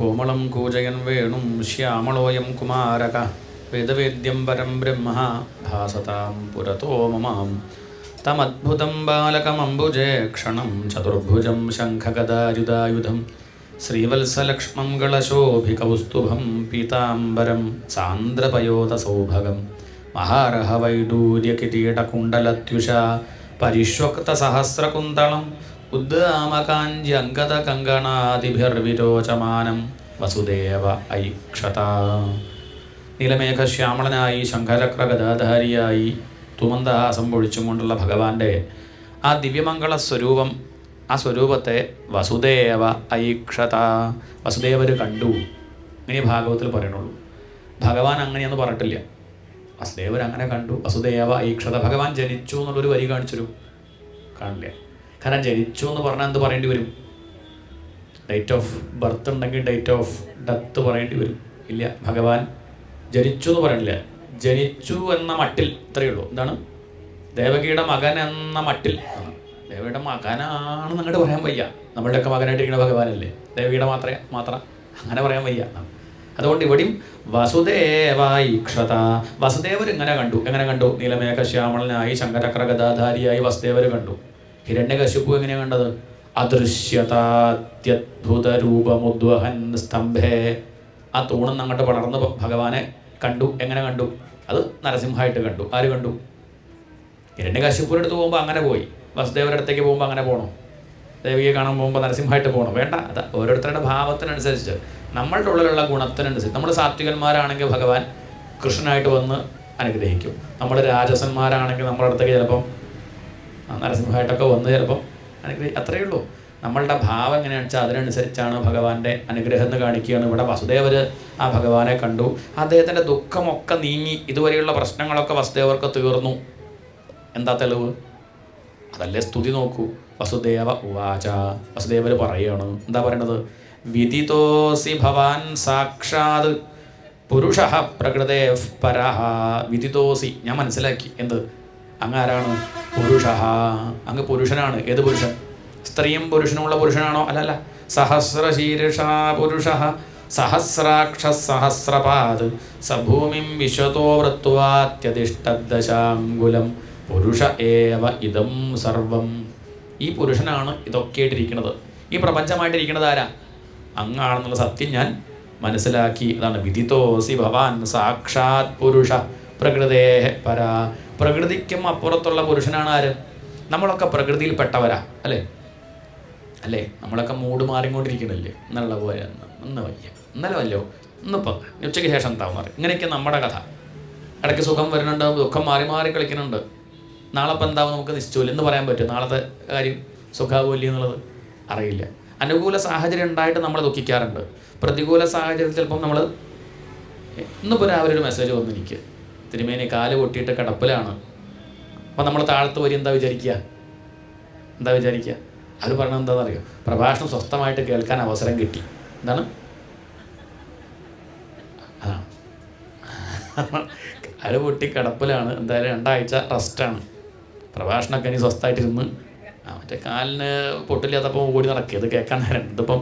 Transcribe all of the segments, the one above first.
കോമളം കൂജയൻ വേണും ശ്യാമളോയം കുമാരക വേദവേദ്യം പരം ബ്രഹ്മ ഭാസതാം പുരതോ മമാം തമദ്ഭുതം ബാലകമംബുജേ ക്ഷണം ചതുർഭുജം ശംഖഗദായുധായുധം ശ്രീവത്സലക്ഷ്മം ഗളശോഭികൗസ്തുഭം പീതാംബരം സാന്ദ്രപയോധസൗഭഗം മഹാരഹവൈഡൂര്യകിരീടകുണ്ടലത്യുഷ പരിഷ്വക്തസഹസ്രകുന്തളം ഉദ്ദാമകാഞ്ച്യങ്കദകങ്കണാദിഭിർവിരോചമാനം വസുദേവ ഐക്ഷത. നീലമേഘശ്യാമളനായി ശംഖചക്രഗദാധാരിയായി തുമന്ദഹാസം പൊഴിച്ചും കൊണ്ടുള്ള ഭഗവാന്റെ ആ ദിവ്യമംഗള സ്വരൂപം, ആ സ്വരൂപത്തെ വസുദേവ ഐക്ഷത, വസുദേവർ കണ്ടു. ഇങ്ങനെ ഭാഗവത്തിൽ പറയണുള്ളൂ. ഭഗവാൻ അങ്ങനെയൊന്നും പറഞ്ഞിട്ടില്ല. വസുദേവർ അങ്ങനെ കണ്ടു, വസുദേവ ഐക്ഷത. ഭഗവാൻ ജനിച്ചു എന്നുള്ളൊരു വരി കാണിച്ചൊരു കാണില്ല. കാരണം ജനിച്ചു എന്ന് പറഞ്ഞാൽ എന്ത് പറയേണ്ടി വരും? ഡേറ്റ് ഓഫ് ബർത്ത് ഉണ്ടെങ്കിൽ ഡേറ്റ് ഓഫ് ഡെത്ത് പറയേണ്ടി വരും. ഇല്ല, ഭഗവാൻ ജനിച്ചു എന്ന് പറയണില്ല. ജനിച്ചു എന്ന മട്ടിൽ, ഇത്രയേ ഉള്ളൂ. എന്താണ്? ദേവകിയുടെ മകൻ എന്ന മട്ടിൽ. ദേവകിയുടെ മകനാണെന്ന് അങ്ങോട്ട് പറയാൻ വയ്യ. നമ്മളുടെയൊക്കെ മകനായിട്ടിരിക്കുന്ന ഭഗവാനല്ലേ, ദേവകിയുടെ മാത്രം അങ്ങനെ പറയാൻ വയ്യ. അതുകൊണ്ട് ഇവിടെയും വസുദേവൈക്ഷത, വസുദേവർ ഇങ്ങനെ കണ്ടു. എങ്ങനെ കണ്ടു? നീലമേഘശ്യാമളനായി ശംഖചക്ര ഗദാധാരിയായി വസുദേവർ കണ്ടു. ഹിരണ്യകശിപു എങ്ങനെയാണ് കണ്ടത്? അദൃശ്യതാത്യദ്ഭുത രൂപമുദ്വഹൻ സ്തംഭേ. ആ തൂണെന്ന് അങ്ങോട്ട് പടർന്ന് ഭഗവാനെ കണ്ടു. എങ്ങനെ കണ്ടു? അത് നരസിംഹമായിട്ട് കണ്ടു. ആര് കണ്ടു? ഹിരണ്യകശിപുവിൻ്റെ അടുത്ത് പോകുമ്പോൾ അങ്ങനെ പോയി. വസുദേവരുടെ അടുത്തേക്ക് പോകുമ്പോൾ അങ്ങനെ പോകണോ? ദേവിയെ കാണാൻ പോകുമ്പോൾ നരസിംഹമായിട്ട് പോകണോ? വേണ്ട. അത് ഓരോരുത്തരുടെ ഭാവത്തിനനുസരിച്ച്, നമ്മളുടെ ഉള്ളിലുള്ള ഗുണത്തിനനുസരിച്ച്. നമ്മൾ സാത്വികന്മാരാണെങ്കിൽ ഭഗവാൻ കൃഷ്ണനായിട്ട് വന്ന് അനുഗ്രഹിക്കും. നമ്മൾ രാജസന്മാരാണെങ്കിൽ നമ്മുടെ അടുത്തേക്ക് ചിലപ്പം നരസിംഹമായിട്ടൊക്കെ വന്ന് ചിലപ്പം അത്രയേ ഉള്ളൂ. നമ്മളുടെ ഭാവം എങ്ങനെയാണെന്ന് വെച്ചാൽ അതിനനുസരിച്ചാണ് ഭഗവാന്റെ അനുഗ്രഹം എന്ന് കാണിക്കുകയാണ്. ഇവിടെ വസുദേവർ ആ ഭഗവാനെ കണ്ടു. അദ്ദേഹത്തിൻ്റെ ദുഃഖമൊക്കെ നീങ്ങി. ഇതുവരെയുള്ള പ്രശ്നങ്ങളൊക്കെ വസുദേവർക്ക് തീർന്നു. എന്താ തെളിവ്? അതല്ലേ സ്തുതി. നോക്കൂ. വസുദേവ ഉവാച, വസുദേവർ പറയുകയാണ്. എന്താ പറയണത്? വിദിതോസി ഭവാൻ സാക്ഷാത് പുരുഷ പ്രകൃതേ പരഃ. വിദിതോസി, ഞാൻ മനസ്സിലാക്കി. എന്ത്? അങ്ങ് ആരാണ്? പുരുഷ. അങ്ങ് പുരുഷനാണ്. ഏത് പുരുഷൻ? സ്ത്രീയും പുരുഷനുമുള്ള പുരുഷനാണോ? അല്ലല്ല. സഹസ്രശീർഷ പുരുഷ സഹസ്രാക്ഷ സഹസ്രപാദ് സഭൂമിം വിശ്വതോ വൃത്വാത്യതിഷ്ഠദശാങ്കുലം പുരുഷ ഏവ ഇദം സർവം. ഈ പുരുഷനാണ് ഇതൊക്കെയായിട്ടിരിക്കുന്നത്. ഈ പ്രപഞ്ചമായിട്ടിരിക്കുന്നത് ആരാ? അങ്ങാണെന്നുള്ള സത്യം ഞാൻ മനസ്സിലാക്കി. അതാണ് വിദിതോസി ഭവാൻ സാക്ഷാത് പുരുഷ പ്രകൃതേ പരാ. പ്രകൃതിക്കും അപ്പുറത്തുള്ള പുരുഷനാണ് ആര്? നമ്മളൊക്കെ പ്രകൃതിയിൽപ്പെട്ടവരാ അല്ലേ? നമ്മളൊക്കെ മൂട് മാറിക്കൊണ്ടിരിക്കണില്ലേ? എന്നുള്ള പോലെ ഇന്ന് വയ്യ, ഇന്നലെ വല്ലോ, ഇന്നിപ്പോൾ ഉച്ചയ്ക്ക് ശേഷം എന്താവും പറയും. ഇങ്ങനെയൊക്കെ നമ്മുടെ കഥ. ഇടയ്ക്ക് സുഖം വരുന്നുണ്ട്, ദുഃഖം മാറി മാറി കളിക്കുന്നുണ്ട്. നാളെ ഇപ്പം എന്താവും നമുക്ക് നിശ്ചയില്ല. എന്ന് പറയാൻ പറ്റും നാളത്തെ കാര്യം സുഖാവില്ല എന്നുള്ളത്? അറിയില്ല. അനുകൂല സാഹചര്യം ഉണ്ടായിട്ട് നമ്മൾ ദുഃഖിക്കാറുണ്ട്. പ്രതികൂല സാഹചര്യത്തിൽ ചിലപ്പം നമ്മൾ, ഇന്നിപ്പോൾ രാവിലെ ഒരു മെസ്സേജ് വന്നിരിക്കുക, തിരുമേനി കാല് പൊട്ടിയിട്ട് കിടപ്പിലാണ്. അപ്പം നമ്മൾ താഴത്ത് വരി എന്താ വിചാരിക്കുക? അവർ പറഞ്ഞത് എന്താണെന്നറിയോ? പ്രഭാഷണം സ്വസ്ഥമായിട്ട് കേൾക്കാൻ അവസരം കിട്ടി. എന്താണ്? കാല് പൊട്ടി കിടപ്പിലാണ്, എന്തായാലും 2 ആഴ്ച റെസ്റ്റാണ്. പ്രഭാഷണമൊക്കെ ഇനി സ്വസ്ഥമായിട്ടിരുന്ന് മറ്റേ കാലിന് പൊട്ടില്ലാത്തപ്പോൾ ഓടി നടക്കുക. ഇത് കേൾക്കാൻ നേരം ഇതിപ്പം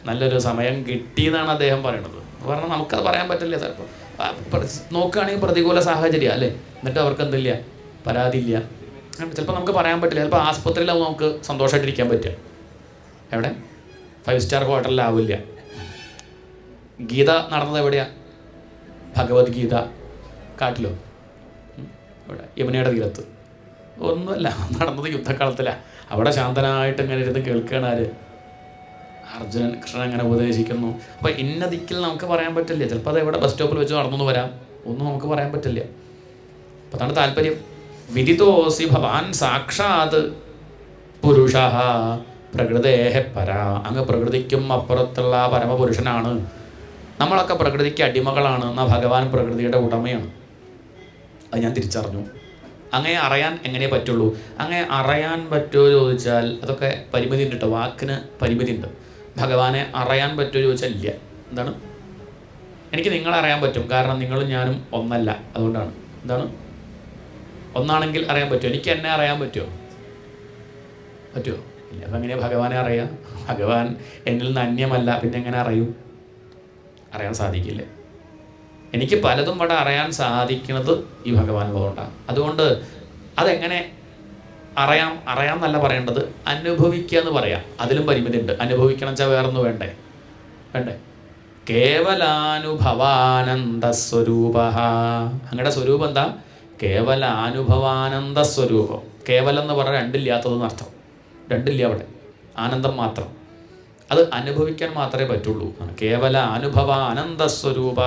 നല്ലൊരു സമയം കിട്ടിയെന്നാണ് അദ്ദേഹം പറയണത്. പറഞ്ഞാൽ നമുക്കത് പറയാൻ പറ്റില്ല. ചിലപ്പോൾ നോക്കുകയാണെങ്കിൽ പ്രതികൂല സാഹചര്യം അല്ലേ, എന്നിട്ട് അവർക്ക് എന്തില്ല, പരാതി ഇല്ല. ചിലപ്പോൾ നമുക്ക് പറയാൻ പറ്റില്ല. ചിലപ്പോൾ ആസ്പത്രിയിലാവും നമുക്ക് സന്തോഷമായിട്ടിരിക്കാൻ പറ്റുക. എവിടെ? 5 സ്റ്റാർ ഹോട്ടലിലാവില്ല. ഗീത നടന്നത് എവിടെയാണ്? ഭഗവത്ഗീത കാട്ടിലോ? ഇവിടെ യമുനയുടെ തീരത്ത് ഒന്നുമല്ല, നടന്നത് യുദ്ധക്കളത്തിലാണ്. അവിടെ ശാന്തനായിട്ട് ഇങ്ങനെ ഇരുന്ന് കേൾക്കുകയാണ് ആര്? അർജുനൻ. കൃഷ്ണൻ അങ്ങനെ ഉപദേശിക്കുന്നു. അപ്പോൾ ഇന്ന ദിക്കിൽ നമുക്ക് പറയാൻ പറ്റില്ല. ചിലപ്പോൾ അത് എവിടെ ബസ് സ്റ്റോപ്പിൽ വെച്ച് നടന്നു വരാം. ഒന്നും നമുക്ക് പറയാൻ പറ്റില്ല. അപ്പോൾ അതാണ് താല്പര്യം. വിദിതോസി ഭവാൻ സാക്ഷാത് പുരുഷ പ്രകൃതേ പരാ. അങ്ങ് പ്രകൃതിക്കും അപ്പുറത്തുള്ള പരമപുരുഷനാണ്. നമ്മളൊക്കെ പ്രകൃതിക്ക് അടിമകളാണ്. എന്നാൽ ഭഗവാൻ പ്രകൃതിയുടെ ഉടമയാണ്. അത് ഞാൻ തിരിച്ചറിഞ്ഞു. അങ്ങനെ അറിയാൻ എങ്ങനെ പറ്റുള്ളൂ? അങ്ങനെ അറിയാൻ പറ്റുമോ ചോദിച്ചാൽ അതൊക്കെ പരിമിതി ഉണ്ട് കേട്ടോ. വാക്കിന് പരിമിതി ഉണ്ട്. ഭഗവാനെ അറിയാൻ പറ്റുമോ ചോദിച്ചാൽ ഇല്ല. എന്താണ്? എനിക്ക് നിങ്ങളെ അറിയാൻ പറ്റും, കാരണം നിങ്ങളും ഞാനും ഒന്നല്ല. അതുകൊണ്ടാണ്. എന്താണ്? ഒന്നാണെങ്കിൽ അറിയാൻ പറ്റുമോ? എനിക്ക് എന്നെ അറിയാൻ പറ്റുമോ? ഇല്ല. അപ്പം എങ്ങനെയാണ് ഭഗവാനെ അറിയാം? ഭഗവാൻ എന്നിൽ നിന്ന് അന്യമല്ല, പിന്നെ എങ്ങനെ അറിയും? അറിയാൻ സാധിക്കില്ല. എനിക്ക് പലതും ഇവിടെ അറിയാൻ സാധിക്കുന്നത് ഈ ഭഗവാൻ കൊണ്ടാണ്. അതുകൊണ്ട് അതെങ്ങനെ അറിയാം എന്നല്ല പറയേണ്ടത്, അനുഭവിക്കുക എന്ന് പറയാം. അതിലും പരിമിതി ഉണ്ട്. അനുഭവിക്കണം വെച്ചാൽ വേറൊന്നും വേണ്ടേ? കേവലാനുഭവാനന്ദ സ്വരൂപ. അങ്ങയുടെ സ്വരൂപം എന്താ? കേവലാനുഭവാനന്ദ സ്വരൂപം. കേവലം എന്ന് പറഞ്ഞാൽ രണ്ടില്ലാത്തതെന്ന് അർത്ഥം. രണ്ടില്ല അവിടെ, ആനന്ദം മാത്രം. അത് അനുഭവിക്കാൻ മാത്രമേ പറ്റുള്ളൂ. കേവല അനുഭവ ആനന്ദസ്വരൂപ.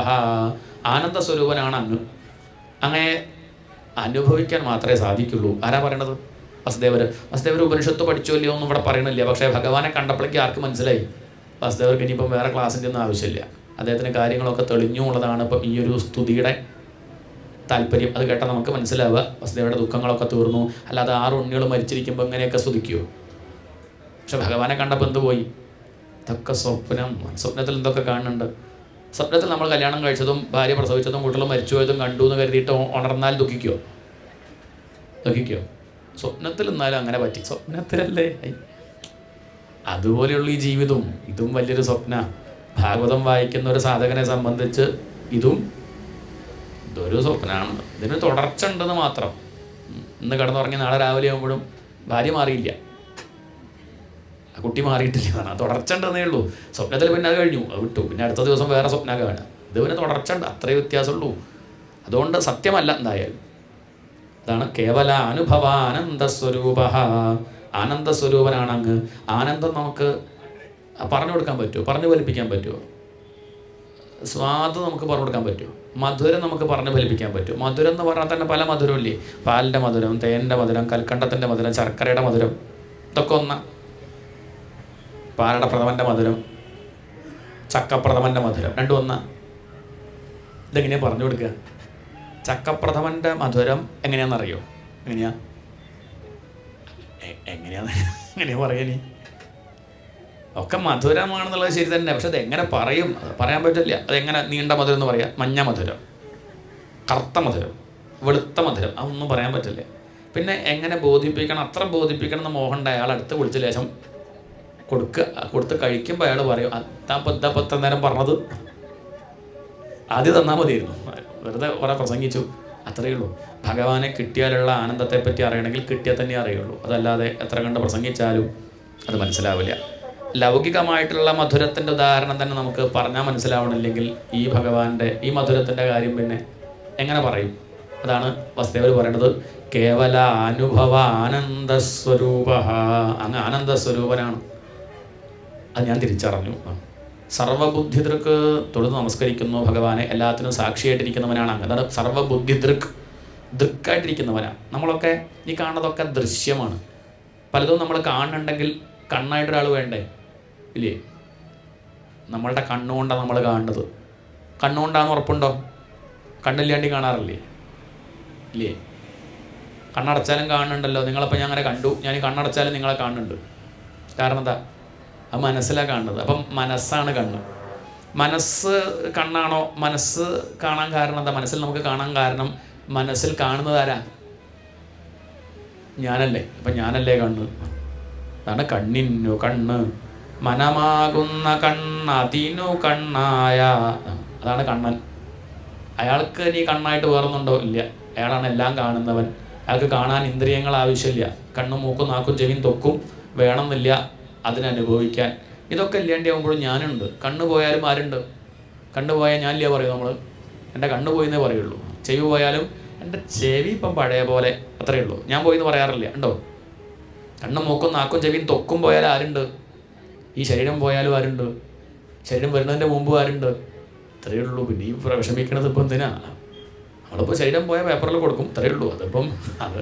ആനന്ദസ്വരൂപനാണ് അങ്ങ്. അങ്ങനെ അനുഭവിക്കാൻ മാത്രമേ സാധിക്കുള്ളൂ. ആരാ പറയണത്? വസുദേവർ. വസുദേവർ ഉപനിഷത്ത് പഠിച്ചോ ഇല്ലയോ ഒന്നും ഇവിടെ പറയണില്ല. പക്ഷേ ഭഗവാനെ കണ്ടപ്പോഴേക്ക് ആർക്ക് മനസ്സിലായി? വസുദേവർക്ക് ഇനിയിപ്പം വേറെ ക്ലാസ്സിൻ്റെ ഒന്നും ആവശ്യമില്ല. അദ്ദേഹത്തിന് കാര്യങ്ങളൊക്കെ തെളിഞ്ഞു എന്നുള്ളതാണ് ഇപ്പം ഈ ഒരു സ്തുതിയുടെ താല്പര്യം. അത് കേട്ടാൽ നമുക്ക് മനസ്സിലാവുക വസുദേവരുടെ ദുഃഖങ്ങളൊക്കെ തീർന്നു. അല്ലാതെ 6 ഉണ്ണികൾ മരിച്ചിരിക്കുമ്പോൾ ഇങ്ങനെയൊക്കെ സ്തുതിക്കുമോ? പക്ഷെ ഭഗവാനെ കണ്ടപ്പോൾ എന്ത് പോയി? ഇതൊക്കെ സ്വപ്നം. സ്വപ്നത്തിൽ എന്തൊക്കെ കാണുന്നുണ്ട്? സ്വപ്നത്തിൽ നമ്മൾ കല്യാണം കഴിച്ചതും ഭാര്യ പ്രസവിച്ചതും കുട്ടികളും മരിച്ചു പോയതും കണ്ടു എന്ന് കരുതിയിട്ട് ഉണർന്നാൽ ദുഃഖിക്കുമോ? സ്വപ്നത്തിൽ എന്നാലും അങ്ങനെ പറ്റി. സ്വപ്നത്തിലല്ലേ? അതുപോലെയുള്ള ഈ ജീവിതവും ഇതും വലിയൊരു സ്വപ്ന. ഭാഗവതം വായിക്കുന്ന ഒരു സാധകനെ സംബന്ധിച്ച് ഇതൊരു സ്വപ്നമാണ്. ഇതിന് തുടർച്ച ഉണ്ടെന്ന് മാത്രം. ഇന്ന് കിടന്നുറങ്ങി നാളെ രാവിലെ ആകുമ്പോഴും ഭാര്യ മാറിയില്ല, കുട്ടി മാറിയിട്ടില്ല. തുടർച്ച ഉണ്ടെന്നേ ഉള്ളൂ. സ്വപ്നത്തിൽ പിന്നെ അത് കഴിഞ്ഞു, അത് വിട്ടു. പിന്നെ അടുത്ത ദിവസം വേറെ സ്വപ്നം കാണുക. ഇത് പിന്നെ തുടർച്ച ഉണ്ട്, അത്രേ വ്യത്യാസമുള്ളൂ. അതുകൊണ്ട് സത്യമല്ല എന്തായാലും. അതാണ് കേവല അനുഭവ ആനന്ദസ്വരൂപ. ആനന്ദസ്വരൂപനാണ് അങ്ങ്. ആനന്ദം നമുക്ക് പറഞ്ഞു കൊടുക്കാൻ പറ്റുമോ? പറഞ്ഞു ഫലിപ്പിക്കാൻ പറ്റുമോ? സ്വാദ് നമുക്ക് പറഞ്ഞു കൊടുക്കാൻ പറ്റുമോ? മധുരം നമുക്ക് പറഞ്ഞു ഫലിപ്പിക്കാൻ പറ്റുമോ? മധുരം എന്ന് പറഞ്ഞാൽ തന്നെ പല മധുരമില്ലേ? പാലിൻ്റെ മധുരം, തേനിൻ്റെ മധുരം, കൽക്കണ്ടത്തിൻ്റെ മധുരം, ശർക്കരയുടെ മധുരം, ഇതൊക്കെ ഒന്നാ. പാലട പ്രഥമൻ്റെ മധുരം, ചക്കപ്രഥമൻ്റെ മധുരം, രണ്ടും ഒന്നാ. ഇതെങ്ങനെയാണ് പറഞ്ഞു കൊടുക്കുക? ചക്കപ്രഥമൻ്റെ മധുരം എങ്ങനെയാണെന്നറിയോ? എങ്ങനെയാ പറയാ? നീ ഒക്കെ മധുരമാണെന്നുള്ളത് ശരി തന്നെ, പക്ഷെ അതെങ്ങനെ പറയും? അത് പറയാൻ പറ്റില്ല. അതെങ്ങനെ നീണ്ട മധുരം എന്ന് പറയാം? മഞ്ഞ മധുരം, കറുത്ത മധുരം, വെളുത്ത മധുരം, അതൊന്നും പറയാൻ പറ്റില്ല. പിന്നെ എങ്ങനെ ബോധിപ്പിക്കണം? അത്ര ബോധിപ്പിക്കണം എന്ന് മോഹണ്ട അയാൾ അടുത്ത് വിളിച്ച ലേശം കൊടുത്ത് കഴിക്കുമ്പോൾ അയാൾ പറയും, അത്താ നേരം പറഞ്ഞത് ആദ്യം തന്നാൽ മതിയായിരുന്നു. വെറുതെ കുറെ പ്രസംഗിച്ചു, അത്രയേ ഉള്ളൂ. ഭഗവാനെ കിട്ടിയാലുള്ള ആനന്ദത്തെപ്പറ്റി അറിയണമെങ്കിൽ കിട്ടിയാൽ തന്നെ അറിയുള്ളൂ. അതല്ലാതെ എത്ര കണ്ട് പ്രസംഗിച്ചാലും അത് മനസ്സിലാവില്ല. ലൗകികമായിട്ടുള്ള മധുരത്തിൻ്റെ ഉദാഹരണം തന്നെ നമുക്ക് പറഞ്ഞാൽ മനസ്സിലാവണില്ലെങ്കിൽ ഈ ഭഗവാന്റെ ഈ മധുരത്തിൻ്റെ കാര്യം പിന്നെ എങ്ങനെ പറയും? അതാണ് വസുദേവർ പറയണത്. കേവല അനുഭവ ആനന്ദസ്വരൂപ. അങ്ങ് ആനന്ദസ്വരൂപനാണ്. അത് ഞാൻ തിരിച്ചറിഞ്ഞു. സർവബുദ്ധിദൃക്ക് തൊഴുത് നമസ്കരിക്കുന്നു ഭഗവാനെ. എല്ലാത്തിനും സാക്ഷിയായിട്ടിരിക്കുന്നവനാണ് അങ്ങ്. അതാണ് സർവബുദ്ധിദൃക്ക്. ദൃക്കായിട്ടിരിക്കുന്നവനാണ്. നമ്മളൊക്കെ ഈ കാണുന്നതൊക്കെ ദൃശ്യമാണ്. പലതും നമ്മൾ കാണുന്നുണ്ടെങ്കിൽ കണ്ണായിട്ടൊരാൾ വേണ്ടേ? ഇല്ലേ? നമ്മളുടെ കണ്ണുകൊണ്ടാണ് നമ്മൾ കാണുന്നത്. കണ്ണുകൊണ്ടാന്ന് ഉറപ്പുണ്ടോ? കണ്ണില്ലാണ്ടി കാണാറില്ലേ? ഇല്ലേ? കണ്ണടച്ചാലും കാണുന്നുണ്ടല്ലോ. നിങ്ങളപ്പോൾ ഞാൻ അങ്ങനെ കണ്ടു, ഞാൻ കണ്ണടച്ചാലും നിങ്ങളെ കാണുന്നുണ്ട്. കാരണം എന്താ? അത് മനസ്സിലാണ് കാണുന്നത്. അപ്പം മനസ്സാണ് കണ്ണ്. മനസ്സ് കണ്ണാണോ? മനസ്സ് കാണാൻ കാരണം എന്താ? മനസ്സിൽ നമുക്ക് കാണാൻ കാരണം മനസ്സിൽ കാണുന്നത് ആരാ? ഞാനല്ലേ. അപ്പം ഞാനല്ലേ കണ്ണ്. അതാണ് കണ്ണിനു കണ്ണ്, മനമാകുന്ന കണ്ണതിനു കണ്ണായ. അതാണ് കണ്ണൻ. അയാൾക്ക് നീ കണ്ണായിട്ട് വേറൊന്നുണ്ടോ? ഇല്ല. അയാളാണ് എല്ലാം കാണുന്നവൻ. അയാൾക്ക് കാണാൻ ഇന്ദ്രിയങ്ങൾ ആവശ്യമില്ല. കണ്ണും മൂക്കും നാക്കും ചെവിയും തൊക്കും വേണമെന്നില്ല അതിനനുഭവിക്കാൻ. ഇതൊക്കെ ഇല്ലാണ്ടാവുമ്പോഴും ഞാനുണ്ട്. കണ്ണ് പോയാലും ആരുണ്ട്? കണ്ണ് പോയാൽ ഞാനില്ല പറയും നമ്മൾ. എൻ്റെ കണ്ണ് പോയിന്നേ പറയുള്ളൂ. ചെവി പോയാലും എൻ്റെ ചെവി ഇപ്പം പഴയ പോലെ, അത്രയേ ഉള്ളൂ. ഞാൻ പോയിന്ന് പറയാറില്ല. ഉണ്ടോ? കണ്ണും മൂക്കും നാക്കും ചെവിയും തൊക്കും പോയാലും ആരുണ്ട്? ഈ ശരീരം പോയാലും ആരുണ്ട്? ശരീരം വരുന്നതിൻ്റെ മുമ്പ് ആരുണ്ട്? ഇത്രയേ ഉള്ളൂ. പിന്നെ ഈ വിഷമിക്കണത് ഇപ്പം എന്തിനാ? നമ്മളിപ്പോൾ ശരീരം പോയാൽ പേപ്പറിൽ കൊടുക്കും, ഇത്രയേ ഉള്ളൂ. അതിപ്പം അത്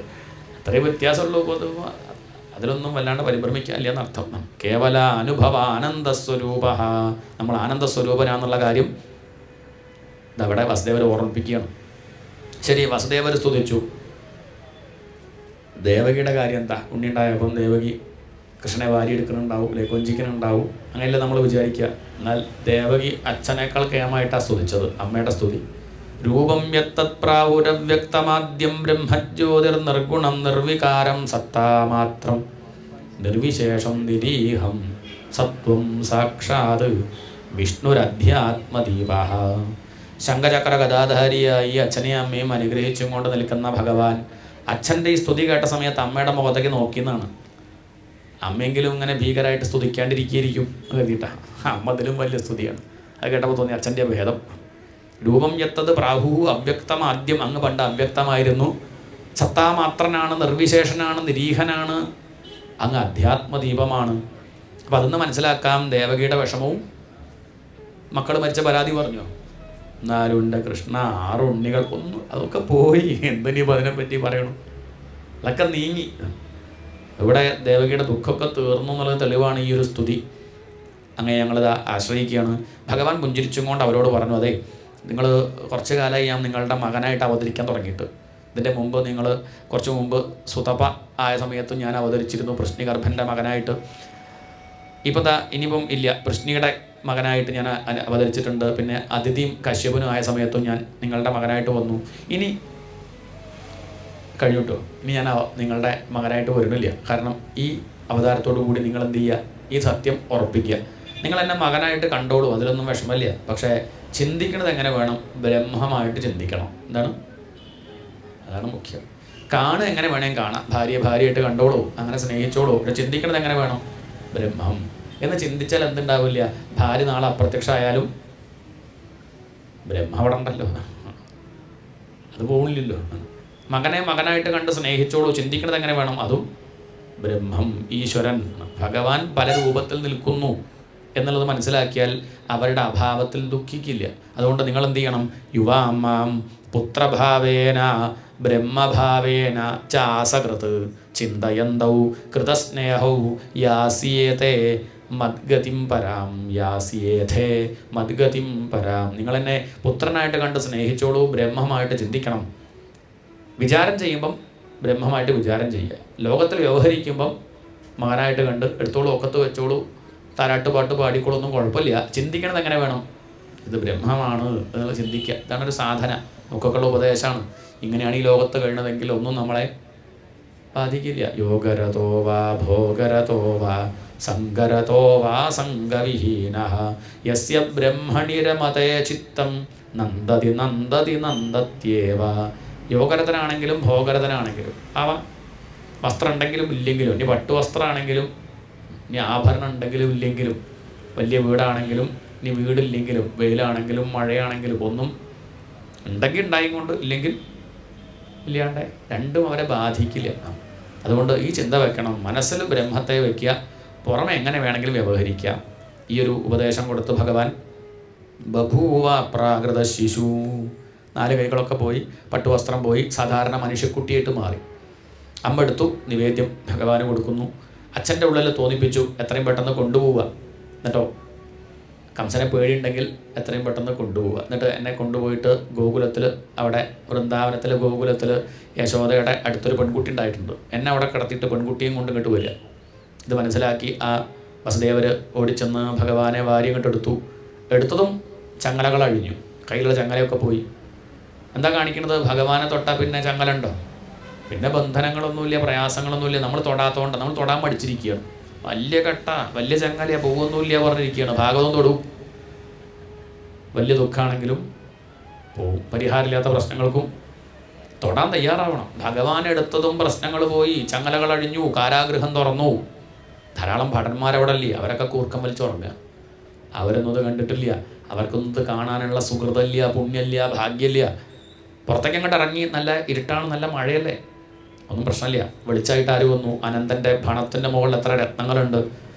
അത്രയും വ്യത്യാസമുള്ളൂ. അതിലൊന്നും വല്ലാണ്ട് പരിഭ്രമിക്കാനില്ല എന്നർത്ഥം. കേവല അനുഭവ ആനന്ദസ്വരൂപ. നമ്മൾ ആനന്ദസ്വരൂപനാന്നുള്ള കാര്യം ഇതവിടെ വസുദേവർ ഓർമ്മിപ്പിക്കുകയാണ്. ശരി, വസുദേവർ സ്തുതിച്ചു. ദേവകിയുടെ കാര്യം എന്താ? ഉണ്ണിയുണ്ടായപ്പം ദേവകി കൃഷ്ണനെ വാരിയെടുക്കുന്നുണ്ടാവും, അല്ലെ കൊഞ്ചിക്കുന്നുണ്ടാവും. അങ്ങനെയല്ലേ നമ്മൾ വിചാരിക്കുക. എന്നാൽ ദേവകി അച്ഛനേക്കാൾ കേമായിട്ടാണ് സ്തുതിച്ചത്. അമ്മയുടെ സ്തുതി. രൂപം യത്തത് പ്രാഹുരവ്യക്തമാദ്യം ബ്രഹ്മജ്യോതിർ നിർഗുണം നിർവികാരം സത്താമാത്രം നിർവിശേഷം നിരീഹം സത്വം സാക്ഷാത് വിഷ്ണുരധ്യാത്മദീപ. ശംഖചക്ര ഗദാധാരിയായി അച്ഛനെയും അമ്മയും അനുഗ്രഹിച്ചും കൊണ്ട് നിൽക്കുന്ന ഭഗവാൻ അച്ഛൻ്റെ ഈ സ്തുതി കേട്ട സമയത്ത് അമ്മയുടെ മുഖത്തേക്ക് നോക്കിയെന്നാണ്. അമ്മയെങ്കിലും ഇങ്ങനെ ഭീകരമായിട്ട് സ്തുതിക്കാണ്ടിരിക്കുകയായിരിക്കും കരുതിയിട്ടാണ്. അമ്മ അതിലും വലിയ സ്തുതിയാണ്. അത് കേട്ടപ്പോൾ തോന്നി അച്ഛൻ്റെ ഭേദം. രൂപം എത്തത് പ്രാഹു അവ്യക്തം. ആദ്യം അങ്ങ് പണ്ട് അവ്യക്തമായിരുന്നു, സത്താമാത്രനാണ്, നിർവിശേഷനാണ്, നിരീഹനാണ്, അങ്ങ് അധ്യാത്മദീപമാണ്. അപ്പം അതൊന്ന് മനസ്സിലാക്കാം. ദേവകിയുടെ വിഷമവും മക്കൾ മരിച്ച പരാതി പറഞ്ഞു. എന്നാലും ഉണ്ട് കൃഷ്ണ 6 ഉണ്ണികൾ ഒന്നും അതൊക്കെ പോയി, എന്തിനിപ്പോൾ അതിനെപ്പറ്റി പറയണു, അതൊക്കെ നീങ്ങി. ഇവിടെ ദേവകിയുടെ ദുഃഖമൊക്കെ തീർന്നു എന്നുള്ളത് തെളിവാണ് ഈ ഒരു സ്തുതി. അങ്ങനെ ഞങ്ങളിത് ആശ്രയിക്കുകയാണ്. ഭഗവാൻ പുഞ്ചിരിച്ചും കൊണ്ട് അവരോട് പറഞ്ഞു, അതെ നിങ്ങൾ കുറച്ച് കാലമായി ഞാൻ നിങ്ങളുടെ മകനായിട്ട് അവതരിക്കാൻ തുടങ്ങിയിട്ട്. ഇതിൻ്റെ മുമ്പ് നിങ്ങൾ കുറച്ച് മുമ്പ് സുതപ ആയ സമയത്തും ഞാൻ അവതരിച്ചിരുന്നു പൃശ്നിഗർഭൻ്റെ മകനായിട്ട്. ഇപ്പം ഇനിയിപ്പം ഇല്ല, പൃശ്നിയുടെ മകനായിട്ട് ഞാൻ അവതരിച്ചിട്ടുണ്ട്. പിന്നെ അതിഥിയും കശ്യപനും ആയ സമയത്തും ഞാൻ നിങ്ങളുടെ മകനായിട്ട് വന്നു. ഇനി കഴിഞ്ഞിട്ടോ, ഇനി ഞാൻ നിങ്ങളുടെ മകനായിട്ട് വരുന്നില്ല. കാരണം ഈ അവതാരത്തോടു കൂടി നിങ്ങൾ എന്ത് ചെയ്യുക, ഈ സത്യം ഉറപ്പിക്കുക. നിങ്ങൾ എന്നെ മകനായിട്ട് കണ്ടോളൂ, അതിലൊന്നും വിഷമമില്ല. പക്ഷേ ചിന്തിക്കണത് എങ്ങനെ വേണം, ബ്രഹ്മമായിട്ട് ചിന്തിക്കണം. എന്താണ്, അതാണ് മുഖ്യം. കാണുക എങ്ങനെ വേണമെങ്കിൽ കാണാം, ഭാര്യയായിട്ട് കണ്ടോളൂ, അങ്ങനെ സ്നേഹിച്ചോളൂ. പക്ഷെ ചിന്തിക്കണത് എങ്ങനെ വേണം, ബ്രഹ്മം എന്ന് ചിന്തിച്ചാൽ എന്തുണ്ടാവില്ല, ഭാര്യ നാളെ അപ്രത്യക്ഷമായാലും ബ്രഹ്മം അവിടെ ഉണ്ടല്ലോ, അത് പോകില്ലല്ലോ. മകനായിട്ട് കണ്ട് സ്നേഹിച്ചോളൂ, ചിന്തിക്കണത് എങ്ങനെ വേണം, അതും ബ്രഹ്മം, ഈശ്വരൻ, ഭഗവാൻ പല രൂപത്തിൽ നിൽക്കുന്നു എന്നുള്ളത് മനസ്സിലാക്കിയാൽ അവരുടെ അഭാവത്തിൽ ദുഃഖിക്കില്ല. അതുകൊണ്ട് നിങ്ങൾ എന്ത് ചെയ്യണം, യുവാമാം പുത്രഭാവേന ബ്രഹ്മഭാവേന ചാസകൃത് ചിന്തയന്തൗ കൃതസ്നേഹൗ യാസ്യേതേ മദ്ഗതിം പരാം, യാസ്യേഥേ മദ്ഗതിം പരാം. നിങ്ങളെന്നെ പുത്രനായിട്ട് കണ്ട് സ്നേഹിച്ചോളൂ, ബ്രഹ്മമായിട്ട് ചിന്തിക്കണം. വിചാരം ചെയ്യുമ്പം ബ്രഹ്മമായിട്ട് വിചാരം ചെയ്യുക. ലോകത്തിൽ വ്യവഹരിക്കുമ്പം മകനായിട്ട് കണ്ട് എടുത്തോളൂ, ഒക്കത്ത് വെച്ചോളൂ, താരാട്ടുപാട്ട് പാടിക്കോളൊന്നും കുഴപ്പമില്ല. ചിന്തിക്കണത് എങ്ങനെ വേണം, ഇത് ബ്രഹ്മമാണ് എന്നുള്ള ചിന്തിക്കുക. ഇതാണൊരു സാധന, നമുക്കൊക്കെയുള്ള ഉപദേശമാണ്. ഇങ്ങനെയാണ് ഈ ലോകത്ത് കഴിയുന്നതെങ്കിൽ ഒന്നും നമ്മളെ ബാധിക്കില്ല. യോഗരതോ വാ ഭോഗരതോ വാ സങ്കരതോ വാ സംഗവിഹീനഃ യസ്യ ബ്രഹ്മണി രമതേ ചിത്തം നന്ദതി നന്ദതി നന്ദത്യേവ. യോഗരതനാണെങ്കിലും ഭോഗരതനാണെങ്കിലും ആവാം, വസ്ത്രം ഉണ്ടെങ്കിലും ഇല്ലെങ്കിലും, ഇനി പട്ടുവസ്ത്രമാണെങ്കിലും, ഇനി ആഭരണം ഉണ്ടെങ്കിലും ഇല്ലെങ്കിലും, വലിയ വീടാണെങ്കിലും ഇനി വീടില്ലെങ്കിലും, വെയിലാണെങ്കിലും മഴയാണെങ്കിലും, ഒന്നും ഉണ്ടെങ്കിൽ ഉണ്ടായും കൊണ്ട് ഇല്ലെങ്കിൽ ഇല്ലാണ്ട് രണ്ടും അവരെ ബാധിക്കില്ല. അതുകൊണ്ട് ഈ ചിന്ത വെക്കണം, മനസ്സിൽ ബ്രഹ്മത്തെ വയ്ക്കുക, പുറമെ എങ്ങനെ വേണമെങ്കിലും വ്യവഹരിക്കാം. ഈ ഒരു ഉപദേശം കൊടുത്ത് ഭഗവാൻ ബഭൂവ പ്രാകൃത ശിശു, 4 കൈകളൊക്കെ പോയി, പട്ടുവസ്ത്രം പോയി, സാധാരണ മനുഷ്യക്കുട്ടിയായിട്ട് മാറി. അമ്മ എടുത്തു, നിവേദ്യം ഭഗവാന് കൊടുക്കുന്നു. അച്ഛൻ്റെ ഉള്ളിൽ തോന്നിപ്പിച്ചു എത്രയും പെട്ടെന്ന് കൊണ്ടുപോവുക, എന്നിട്ടോ കംസനെ പേടിയുണ്ടെങ്കിൽ എത്രയും പെട്ടെന്ന് കൊണ്ടുപോവുക. എന്നിട്ട് എന്നെ കൊണ്ടുപോയിട്ട് ഗോകുലത്തിൽ, അവിടെ വൃന്ദാവനത്തിൽ ഗോകുലത്തിൽ യശോദയുടെ അടുത്തൊരു പെൺകുട്ടി ഉണ്ടായിട്ടുണ്ട്, എന്നെ അവിടെ കിടത്തിയിട്ട് പെൺകുട്ടിയും കൊണ്ട് ഇങ്ങോട്ട് വരിക. ഇത് മനസ്സിലാക്കി ആ വസുദേവർ ഓടിച്ചെന്ന് ഭഗവാനെ വാരി ഇങ്ങോട്ട് എടുത്തതും ചങ്ങലകൾ അഴിഞ്ഞു, കയ്യിലുള്ള ചങ്ങലയൊക്കെ പോയി. എന്താ കാണിക്കുന്നത്, ഭഗവാനെ തൊട്ടാൽ പിന്നെ ചങ്ങലുണ്ടോ, പിന്നെ ബന്ധനങ്ങളൊന്നുമില്ല, പ്രയാസങ്ങളൊന്നുമില്ല. നമ്മൾ തൊടാത്തതുകൊണ്ട്, നമ്മൾ തൊടാൻ പഠിച്ചിരിക്കുകയാണ്. വലിയ കട്ട, വലിയ ചങ്ങലയാ, പോകുമൊന്നുമില്ല പറഞ്ഞിരിക്കുകയാണ്. ഭാഗവതം തൊടും, വലിയ ദുഃഖമാണെങ്കിലും പോവും. പരിഹാരമില്ലാത്ത പ്രശ്നങ്ങൾക്കും തൊടാൻ തയ്യാറാവണം. ഭഗവാൻ എടുത്തതും പ്രശ്നങ്ങൾ പോയി, ചങ്ങലകൾ അഴിഞ്ഞു, കാരാഗൃഹം തുറന്നു. ധാരാളം ഭടന്മാരവിടെ ഇല്ലേ, അവരൊക്കെ കൂർക്കം വലിച്ചുറങ്ങുക. അവരൊന്നും ഇത് കണ്ടിട്ടില്ല, അവർക്കൊന്നും ഇത് കാണാനുള്ള സുഹൃതമില്ല, പുണ്യമില്ല, ഭാഗ്യമില്ല. പുറത്തേക്ക് അങ്ങോട്ട് ഇറങ്ങി, നല്ല ഇരുട്ടാണ്, നല്ല മഴയല്ലേ, ഒന്നും പ്രശ്നമില്ല. വെളിച്ചായിട്ട് ആര് വന്നു, അനന്തൻ്റെ ഭണത്തിൻ്റെ മുകളിൽ എത്ര രത്നങ്ങളുണ്ട്,